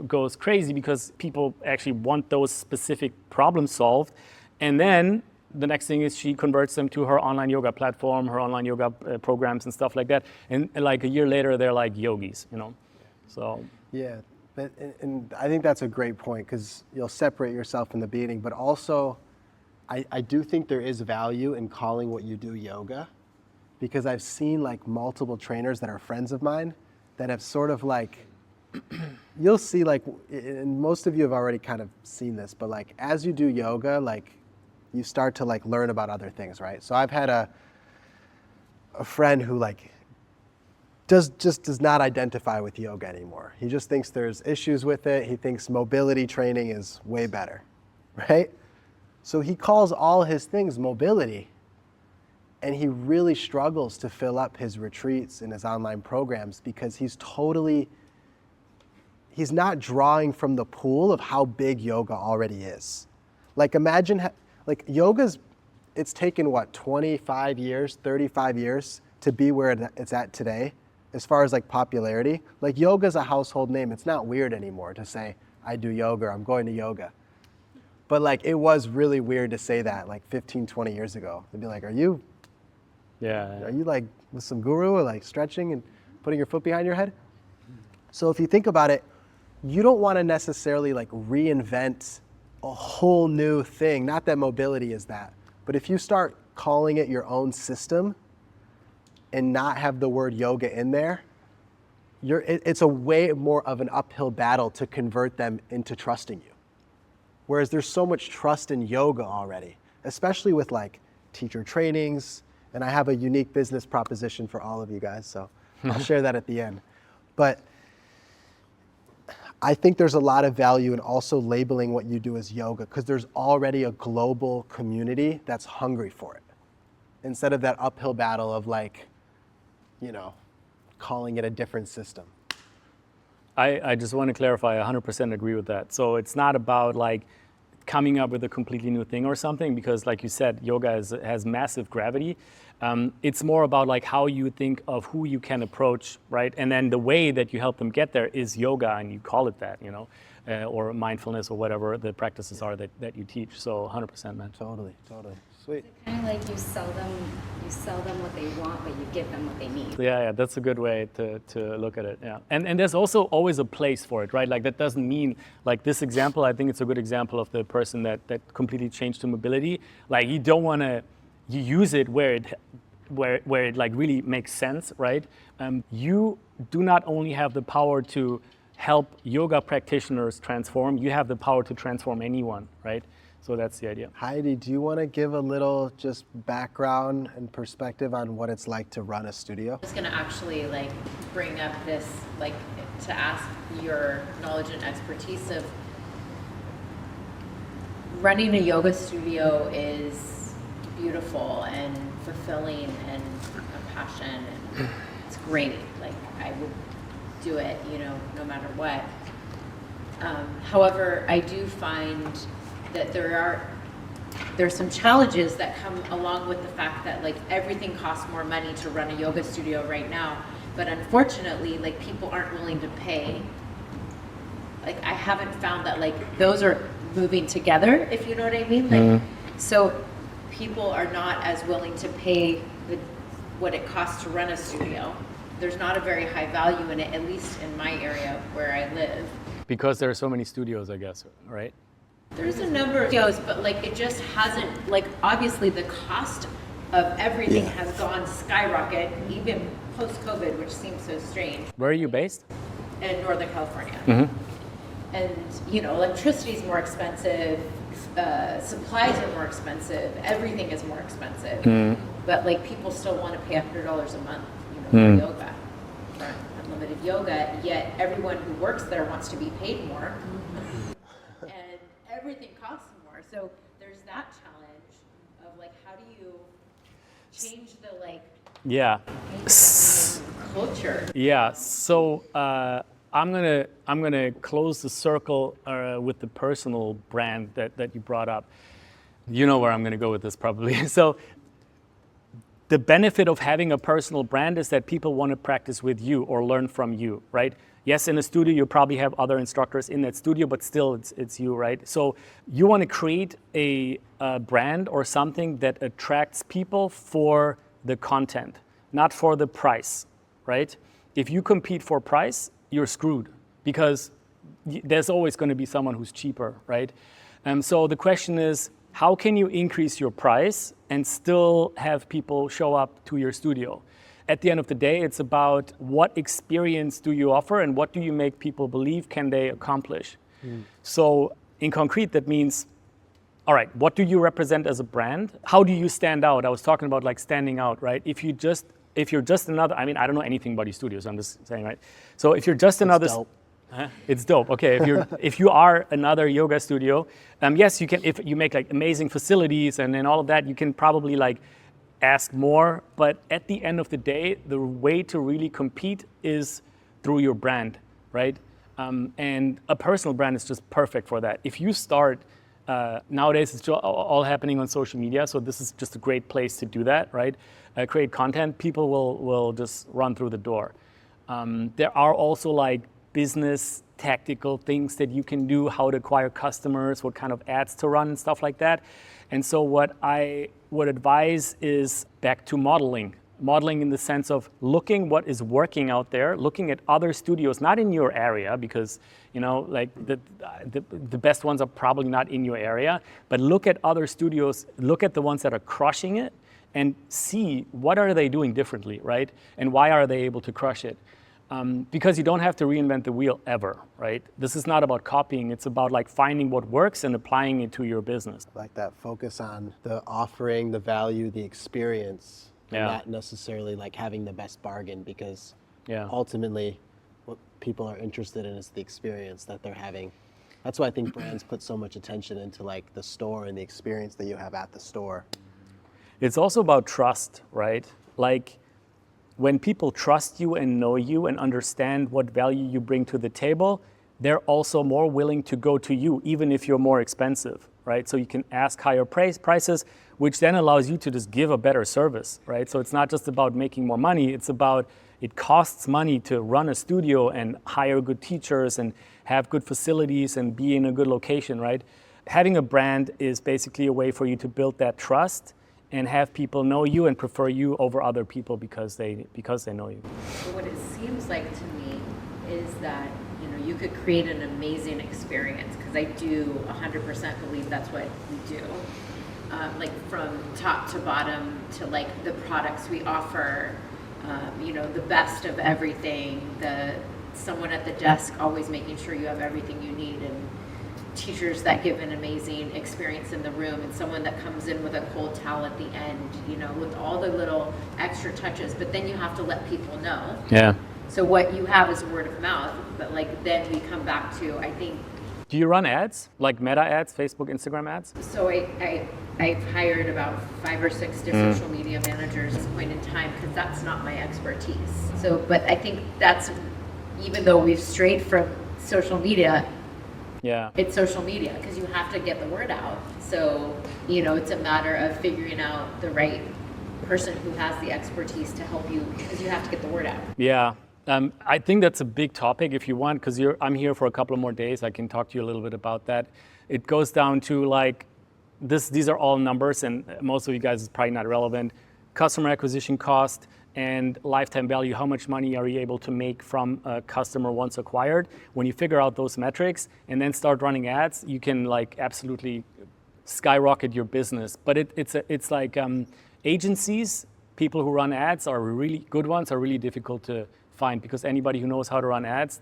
goes crazy because people actually want those specific problems solved. And then the next thing is she converts them to her online yoga platform, her online yoga programs and stuff like that. And like a year later, they're like yogis, you know? So. Yeah, and I think that's a great point because you'll separate yourself in the beginning, but also I do think there is value in calling what you do yoga because I've seen like multiple trainers that are friends of mine that have sort of like, you'll see like, and most of you have already kind of seen this, but like as you do yoga, like you start to like learn about other things, right? So I've had a friend who like does not identify with yoga anymore. He just thinks there's issues with it. He thinks mobility training is way better, right? So he calls all his things mobility, and he really struggles to fill up his retreats and his online programs because he's not drawing from the pool of how big yoga already is. Like imagine, like yoga's, it's taken what, 25 years, 35 years to be where it's at today as far as like popularity. Like yoga's a household name. It's not weird anymore to say, I do yoga, or I'm going to yoga. But like it was really weird to say that like 15, 20 years ago. They'd be like, are you like with some guru or like stretching and putting your foot behind your head? So if you think about it, you don't want to necessarily like reinvent a whole new thing. Not that mobility is that, but if you start calling it your own system and not have the word yoga in there, it's a way more of an uphill battle to convert them into trusting you. Whereas there's so much trust in yoga already, especially with like teacher trainings, and I have a unique business proposition for all of you guys, so I'll share that at the end. But I think there's a lot of value in also labeling what you do as yoga because there's already a global community that's hungry for it. Instead of that uphill battle of like, you know, calling it a different system. I just want to clarify, 100% agree with that. So it's not about like coming up with a completely new thing or something because like you said, yoga has massive gravity. It's more about like how you think of who you can approach, right? And then the way that you help them get there is yoga, and you call it that, you know, or mindfulness or whatever the practices are that you teach. So 100%, man. Totally. Sweet. Kind of like you sell them what they want, but you give them what they need. Yeah, that's a good way to look at it. Yeah, and there's also always a place for it, right? Like that doesn't mean like this example. I think it's a good example of the person that completely changed to mobility. Like you don't want to use it where it like really makes sense, right? You do not only have the power to help yoga practitioners transform, you have the power to transform anyone, right? So that's the idea. Heidi, do you want to give a little just background and perspective on what it's like to run a studio? I was going to actually like bring up this, like to ask your knowledge and expertise of running a yoga studio is beautiful and fulfilling and a passion, and it's great. Like I would do it, you know, no matter what. However, I do find that there's some challenges that come along with the fact that like everything costs more money to run a yoga studio right now, but unfortunately like people aren't willing to pay. Like I haven't found that like those are moving together, if you know what I mean. Like so people are not as willing to pay what it costs to run a studio. There's not a very high value in it, at least in my area where I live. Because there are so many studios, I guess, right? There's a number of studios, but like it just hasn't, like obviously the cost of everything Yeah. has gone skyrocket, even post-COVID, which seems so strange, Where are you based? in Northern California. Mm-hmm. And, you know, electricity is more expensive, supplies are more expensive, everything is more expensive. But like people still want to pay $100 a month, you know, for yoga, for unlimited yoga, yet everyone who works there wants to be paid more. And everything costs more. So there's that challenge of like, how do you change the like Yeah. culture? Yeah. So I'm gonna close the circle with the personal brand that you brought up. You know where I'm gonna go with this probably. So the benefit of having a personal brand is that people want to practice with you or learn from you, right? Yes, in a studio you probably have other instructors in that studio, but still it's you, right? So you want to create a brand or something that attracts people for the content, not for the price, right? If you compete for price, you're screwed because there's always going to be someone who's cheaper, right? So the question is, how can you increase your price and still have people show up to your studio? At the end of the day, it's about what experience do you offer and what do you make people believe can they accomplish? So in concrete, that means, all right, what do you represent as a brand? How do you stand out? I was talking about like standing out, right? If you're just another, I mean, I don't know anything about these studios, I'm just saying, right? So if you're just another, dope. it's dope. Okay, if you are another yoga studio, yes, you can. If you make like amazing facilities and all of that, you can probably like ask more. But at the end of the day, the way to really compete is through your brand, right? And a personal brand is just perfect for that. If you start nowadays, it's all happening on social media, so this is just a great place to do that, right? Create content, people will just run through the door. There are also like business tactical things that you can do, how to acquire customers, what kind of ads to run and stuff like that. And so what I would advise is back to modeling. Modeling in the sense of looking what is working out there, looking at other studios, not in your area, because you know, like the best ones are probably not in your area, but look at other studios, look at the ones that are crushing it and see what are they doing differently, right? And why are they able to crush it? Because you don't have to reinvent the wheel ever, right? This is not about copying, it's about like finding what works and applying it to your business. Like that focus on the offering, the value, the experience, and Yeah. not necessarily like having the best bargain, because Yeah. ultimately what people are interested in is the experience that they're having. That's why I think brands put so much attention into like the store and the experience that you have at the store. It's also about trust, right? Like when people trust you and know you and understand what value you bring to the table, they're also more willing to go to you, even if you're more expensive, right? So you can ask higher prices, which then allows you to just give a better service, right? So it's not just about making more money, it's about it costs money to run a studio and hire good teachers and have good facilities and be in a good location, right? Having a brand is basically a way for you to build that trust and have people know you and prefer you over other people because they know you. So what it seems like to me is that, you know, you could create an amazing experience, because I do 100% believe that's what we do. Like from top to bottom to like the products we offer, you know, the best of everything, someone at the desk always making sure you have everything you need, and teachers that give an amazing experience in the room, and someone that comes in with a cold towel at the end, you know, with all the little extra touches. But then you have to let people know. Yeah. So what you have is word of mouth, but like then we come back to, I think. Do you run ads, like meta ads, Facebook, Instagram ads? So I've hired about 5 or 6 social media managers at this point in time, because that's not my expertise. So, but I think that's, even though we've strayed from social media, Yeah. it's social media, because you have to get the word out. So, you know, it's a matter of figuring out the right person who has the expertise to help you, because you have to get the word out. Yeah. I think that's a big topic if you want, because I'm here for a couple of more days. I can talk to you a little bit about that. It goes down to like, these are all numbers, and most of you guys is probably not relevant. Customer acquisition cost and lifetime value, how much money are you able to make from a customer once acquired? When you figure out those metrics and then start running ads, you can like absolutely skyrocket your business. But it's like agencies, people who run ads are really good ones, are really difficult to find because anybody who knows how to run ads,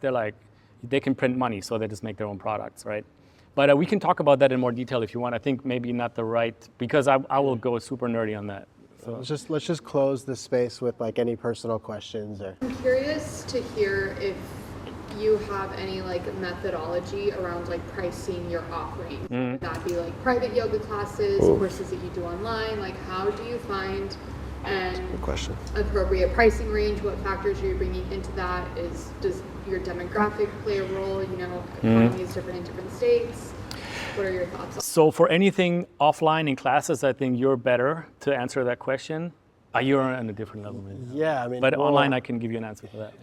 they can print money, so they just make their own products, right? But we can talk about that in more detail if you want. I think maybe not the right, because I will go super nerdy on that. So let's just close this space with like any personal questions or. I'm curious to hear if you have any like methodology around like pricing your offerings. That'd be like private yoga classes, courses that you do online. Like, how do you find an appropriate pricing range? What factors are you bringing into that? Does your demographic play a role? You know, economy is different in different states. What are your thoughts on? So for anything offline in classes, I think you're better to answer that question. You're on a different level, maybe. Yeah, I mean. But online, I can give you an answer for that.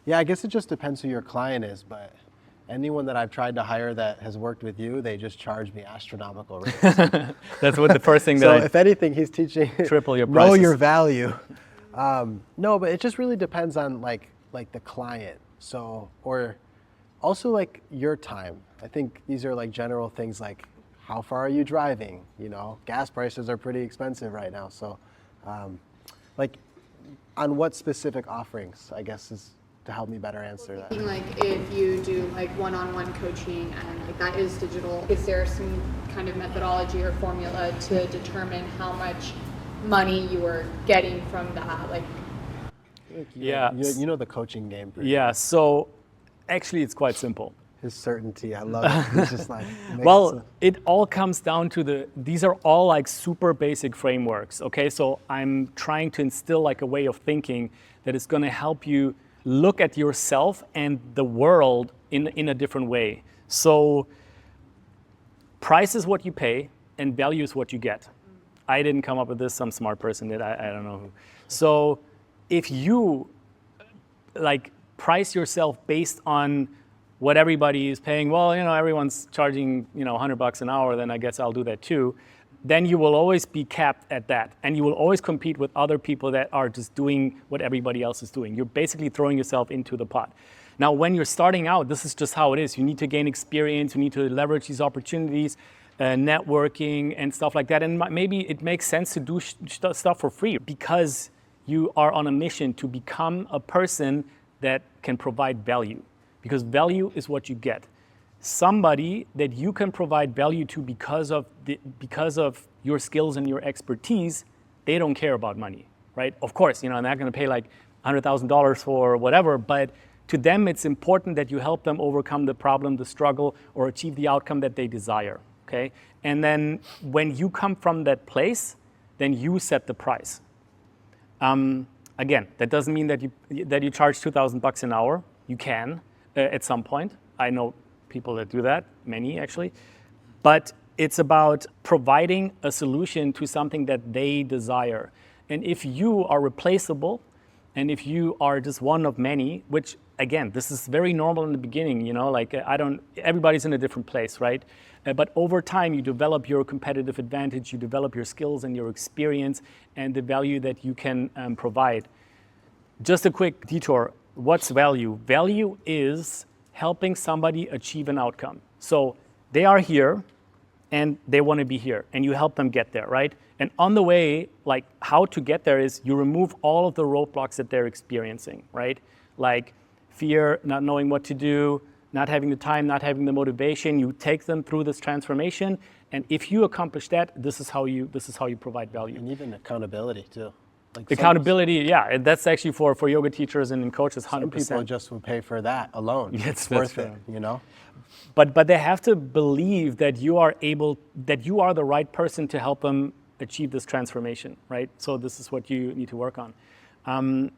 Yeah, I guess it just depends who your client is, but anyone that I've tried to hire that has worked with you, they just charge me astronomical rates. That's what the first thing So that if anything, he's teaching triple your know prices. your value. No, but it just really depends on like the client. So, or also like your time. I think these are like general things like how far are you driving? You know, gas prices are pretty expensive right now. So, like on what specific offerings, I guess is to help me better answer that. Like if you do like one-on-one coaching and like that is digital, is there some kind of methodology or formula to determine how much money you are getting from that? Like, Yeah. You know the coaching game. Yeah, so actually it's quite simple. His certainty, I love it. He's just like, Well, it all comes down to these are all like super basic frameworks, okay? So I'm trying to instill like a way of thinking that is gonna help you look at yourself and the world in a different way. So price is what you pay and value is what you get. I didn't come up with this, some smart person did, I don't know who. So if you like price yourself based on what everybody is paying, well, you know, everyone's charging, you know, $100 an hour, then I guess I'll do that too. Then you will always be capped at that. And you will always compete with other people that are just doing what everybody else is doing. You're basically throwing yourself into the pot. Now, when you're starting out, this is just how it is. You need to gain experience, you need to leverage these opportunities, networking and stuff like that. And maybe it makes sense to do stuff for free because you are on a mission to become a person that can provide value. Because value is what you get. Somebody that you can provide value to because of your skills and your expertise, they don't care about money, right? Of course, you know, I'm not going to pay like $100,000 for whatever, but to them, it's important that you help them overcome the problem, the struggle, or achieve the outcome that they desire, okay? And then when you come from that place, then you set the price. Again, that doesn't mean that you charge $2,000 an hour. You can at some point. I know people that do that, many actually. But it's about providing a solution to something that they desire. And if you are replaceable, and if you are just one of many, which again, this is very normal in the beginning, you know, like everybody's in a different place, right? But over time, you develop your competitive advantage, you develop your skills and your experience and the value that you can provide. Just a quick detour. What's value? Value is helping somebody achieve an outcome. So they are here and they want to be here and you help them get there, right? And on the way, like how to get there is you remove all of the roadblocks that they're experiencing, right? Like fear, not knowing what to do, not having the time, not having the motivation. You take them through this transformation. And if you accomplish that, this is how you provide value. And even accountability too. Like accountability, yeah, that's actually for yoga teachers and coaches, 100%. Some people just will pay for that alone. It's worth it, you know? But they have to believe that you are the right person to help them achieve this transformation, right? So this is what you need to work on.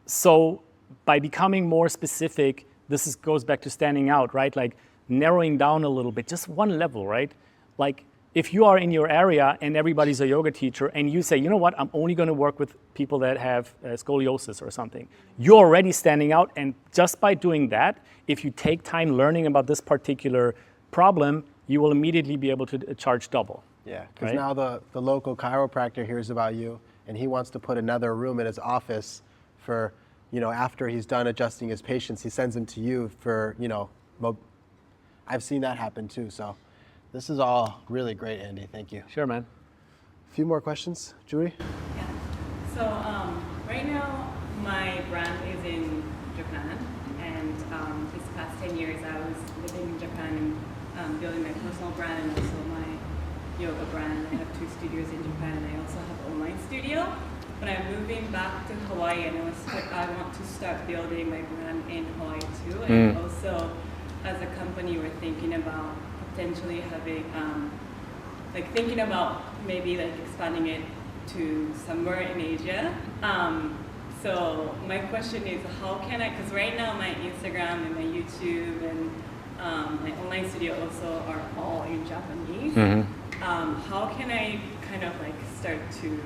So by becoming more specific, goes back to standing out, right? Like narrowing down a little bit, just one level, right? Like if you are in your area and everybody's a yoga teacher and you say, you know what, I'm only going to work with people that have scoliosis or something, you're already standing out. And just by doing that, if you take time learning about this particular problem, you will immediately be able to charge double. Yeah, because right? now the local chiropractor hears about you and he wants to put another room in his office for, you know, after he's done adjusting his patients, he sends them to you for, you know, I've seen that happen too. So this is all really great, Andy. Thank you. Sure, man. A few more questions, Judy? Yeah. So right now my brand is in Japan, and this past 10 years I was living in Japan and building my personal brand and also my yoga brand. I have 2 studios in Japan, and I also have an online studio. But I'm moving back to Hawaii, and I want to start building my brand in Hawaii too. And also, as a company, we're thinking about potentially having, thinking about maybe expanding it to somewhere in Asia. So my question is, how can I? Because right now my Instagram and my YouTube and my online studio also are all in Japanese. How can I kind of start to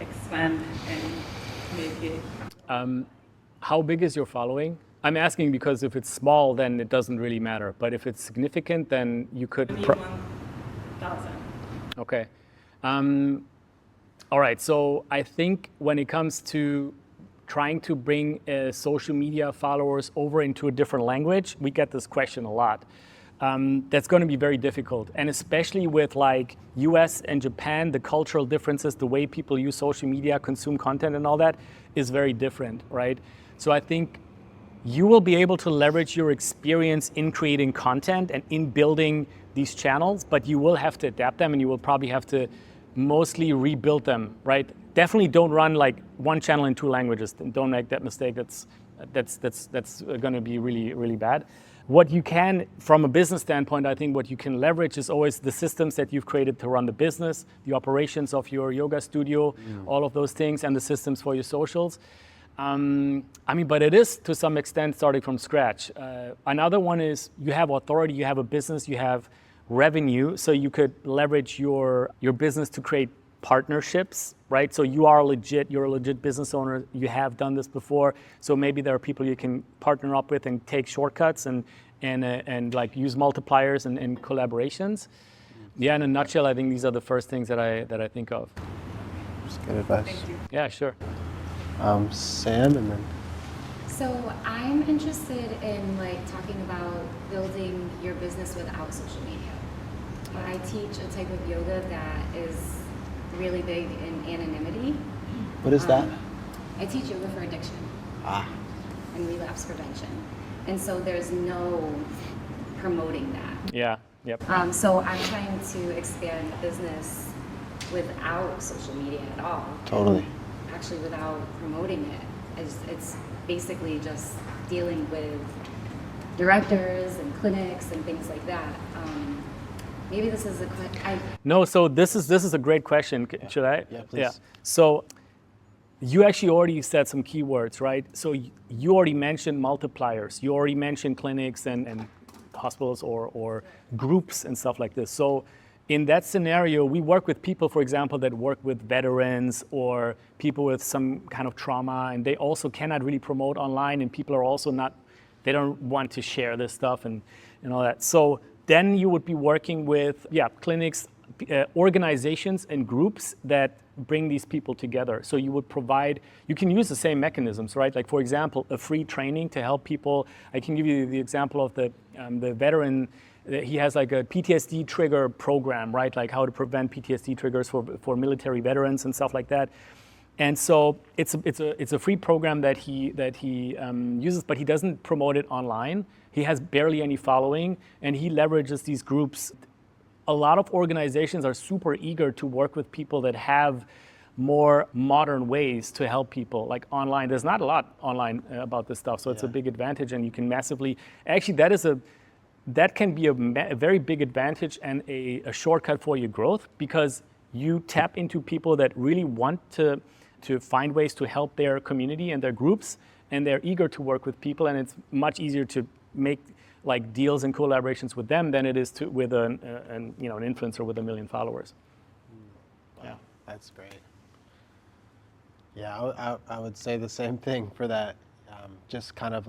expand and make it? How big is your following? I'm asking because if it's small, then it doesn't really matter. But if it's significant, then you could. 21,000. Okay. All right. So I think when it comes to trying to bring social media followers over into a different language, we get this question a lot. That's going to be very difficult. And especially with US and Japan, the cultural differences, the way people use social media, consume content and all that is very different, right? So I think you will be able to leverage your experience in creating content and in building these channels, but you will have to adapt them and you will probably have to mostly rebuild them, right? Definitely don't run one channel in 2 languages. Don't make that mistake. That's going to be really, really bad. What you can, from a business standpoint, I think what you can leverage is always the systems that you've created to run the business, the operations of your yoga studio, all of those things, and the systems for your socials. But it is to some extent starting from scratch. Another one is you have authority, you have a business, you have revenue, so you could leverage your business to create partnerships, right? So you're a legit business owner, you have done this before, so maybe there are people you can partner up with and take shortcuts and use multipliers and collaborations. Yeah, in a nutshell, I think these are the first things that I think of. Just good advice. Thank you. Yeah, sure. Sam, and then So I'm interested in talking about building your business without social media. I teach a type of yoga that is really big in anonymity. what is that? I teach yoga for addiction and relapse prevention. And so there's no promoting that. Yeah, yep. So I'm trying to expand the business without social media at all. Totally. Actually, without promoting it. It's basically just dealing with directors and clinics and things like that. Maybe this is a question. No, so this is a great question. Should I? Yeah, please. Yeah. So you actually already said some keywords, right? So you already mentioned multipliers. You already mentioned clinics and hospitals or groups and stuff like this. So in that scenario, we work with people, for example, that work with veterans or people with some kind of trauma, and they also cannot really promote online, and people are also they don't want to share this stuff and all that. So then you would be working with, clinics, organizations and groups that bring these people together. So you can use the same mechanisms, right? Like for example, a free training to help people. I can give you the example of the veteran. He has a PTSD trigger program, right? Like how to prevent PTSD triggers for military veterans and stuff like that. And so it's a free program that he uses, but he doesn't promote it online. He has barely any following, and he leverages these groups. A lot of organizations are super eager to work with people that have more modern ways to help people, like online. There's not a lot online about this stuff, so it's a big advantage, and you can massively. Actually, that can be a very big advantage and a shortcut for your growth, because you tap into people that really want to find ways to help their community and their groups, and they're eager to work with people, and it's much easier to make deals and collaborations with them than it is with an influencer with 1 million followers. Wow, yeah, that's great. Yeah, I would say the same thing for that. Just kind of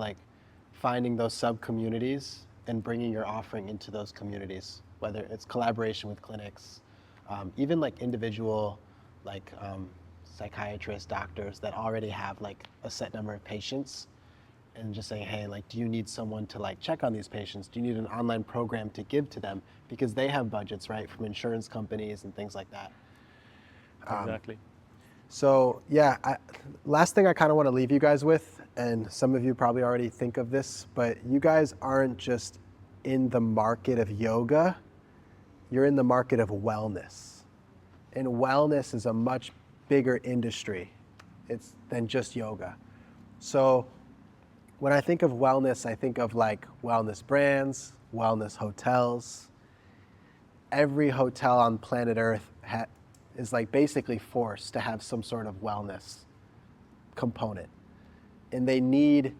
finding those sub communities and bringing your offering into those communities, whether it's collaboration with clinics, even individual psychiatrists, doctors that already have a set number of patients, and just saying, hey, do you need someone to check on these patients? Do you need an online program to give to them? Because they have budgets, right, from insurance companies and things like that. Exactly. So yeah, last thing I kind of want to leave you guys with, and some of you probably already think of this, but you guys aren't just in the market of yoga, you're in the market of wellness. And wellness is a much bigger industry than just yoga. So when I think of wellness, I think of like wellness brands, wellness hotels. Every hotel on planet Earth is like basically forced to have some sort of wellness component. And they need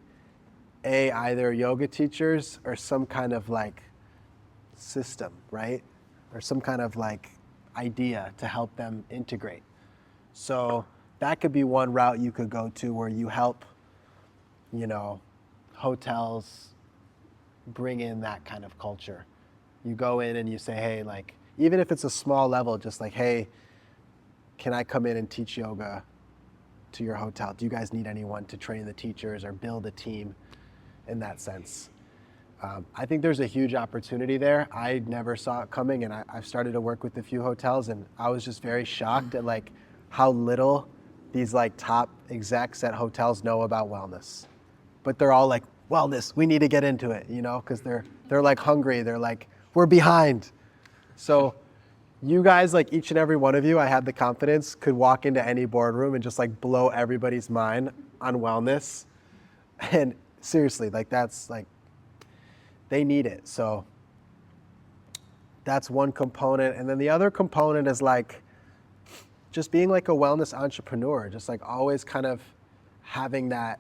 either yoga teachers or some kind of like system, right? Or some kind of like idea to help them integrate. So that could be one route you could go to where you help, hotels bring in that kind of culture. You go in and you say, hey, like, even if it's a small level, just like, hey, can I come in and teach yoga to your hotel? Do you guys need anyone to train the teachers or build a team in that sense? I think there's a huge opportunity there. I never saw it coming, and I've started to work with a few hotels, and I was just very shocked at like how little these like top execs at hotels know about wellness. But they're all like, wellness, we need to get into it, because they're like hungry. They're like, we're behind. So you guys, like each and every one of you, I have the confidence, could walk into any boardroom and just like blow everybody's mind on wellness. And seriously, like that's like, they need it. So that's one component. And then the other component is like just being like a wellness entrepreneur, just like always kind of having that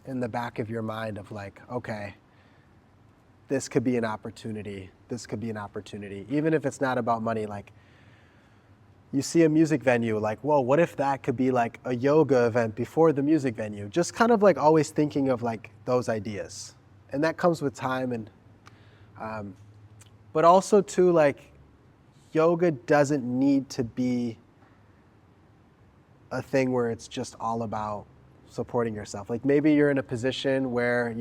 in the back of your mind of like, okay, this could be an opportunity. This could be an opportunity. Even if it's not about money, like you see a music venue, like, whoa, what if that could be like a yoga event before the music venue? Just kind of like always thinking of like those ideas. And that comes with time. And, but also too, like yoga doesn't need to be a thing where it's just all about supporting yourself. Like maybe you're in a position where,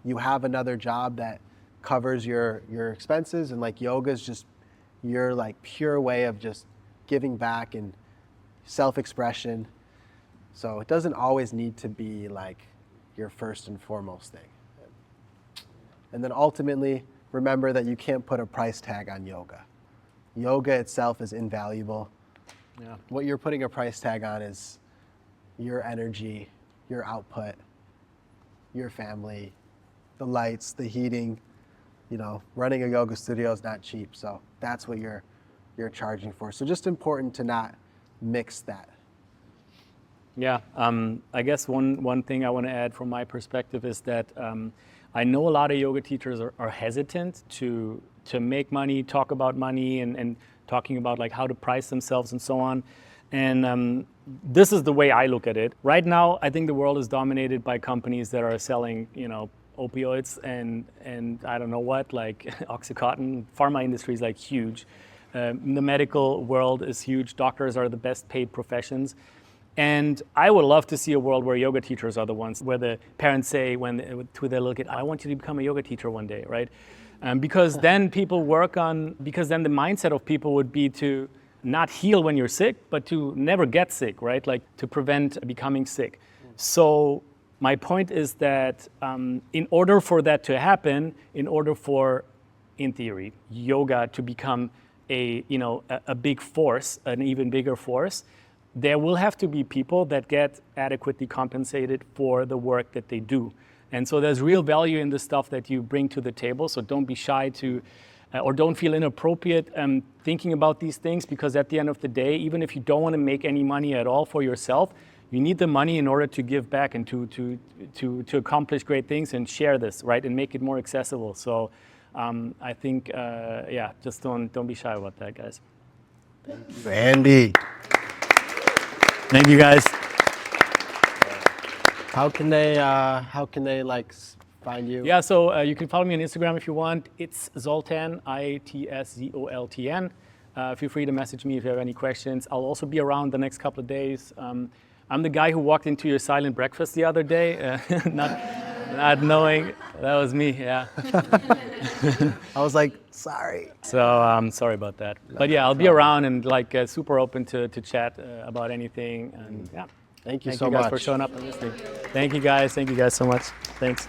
you have another job that covers your expenses, and like yoga is just your like pure way of just giving back and self-expression. So it doesn't always need to be like your first and foremost thing. And then ultimately, remember that you can't put a price tag on yoga. Yoga itself is invaluable. Yeah. What you're putting a price tag on is your energy, your output, your family, the lights, the heating. Running a yoga studio is not cheap, so that's what you're charging for. So just important to not mix that. Yeah, I guess one thing I want to add from my perspective is that I know a lot of yoga teachers are hesitant to make money, talk about money, and talking about like how to price themselves and so on. And this is the way I look at it. Right now, I think the world is dominated by companies that are selling, opioids and I don't know what, like Oxycontin. Pharma industry is like huge. The medical world is huge. Doctors are the best paid professions. And I would love to see a world where yoga teachers are the ones where the parents say to their little kid, I want you to become a yoga teacher one day, right? Because then people because then the mindset of people would be to not heal when you're sick, but to never get sick, right? Like to prevent becoming sick. So my point is that in order for that to happen, in order for, in theory, yoga to become a big force, an even bigger force, there will have to be people that get adequately compensated for the work that they do. And so there's real value in the stuff that you bring to the table. So don't be shy or don't feel inappropriate thinking about these things, because at the end of the day, even if you don't want to make any money at all for yourself, you need the money in order to give back and to accomplish great things and share this, right? And make it more accessible. So I think, just don't be shy about that, guys. Thank you, Andy. Thank you, guys. How can they like find you? Yeah, so you can follow me on Instagram if you want. It's Zoltan, ITSZOLTN. Feel free to message me if you have any questions. I'll also be around the next couple of days. I'm the guy who walked into your silent breakfast the other day. Not knowing that was me, yeah. I was like, sorry. So sorry about that. But yeah, I'll be around and like super open to chat about anything. And yeah, Thank you thank so you guys much. for showing up and listening. Thank you guys so much. Thanks.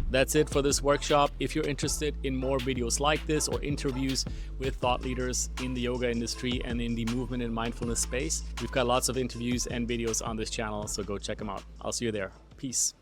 That's it for this workshop. If you're interested in more videos like this or interviews with thought leaders in the yoga industry and in the movement and mindfulness space, we've got lots of interviews and videos on this channel, so go check them out. I'll see you there. Peace.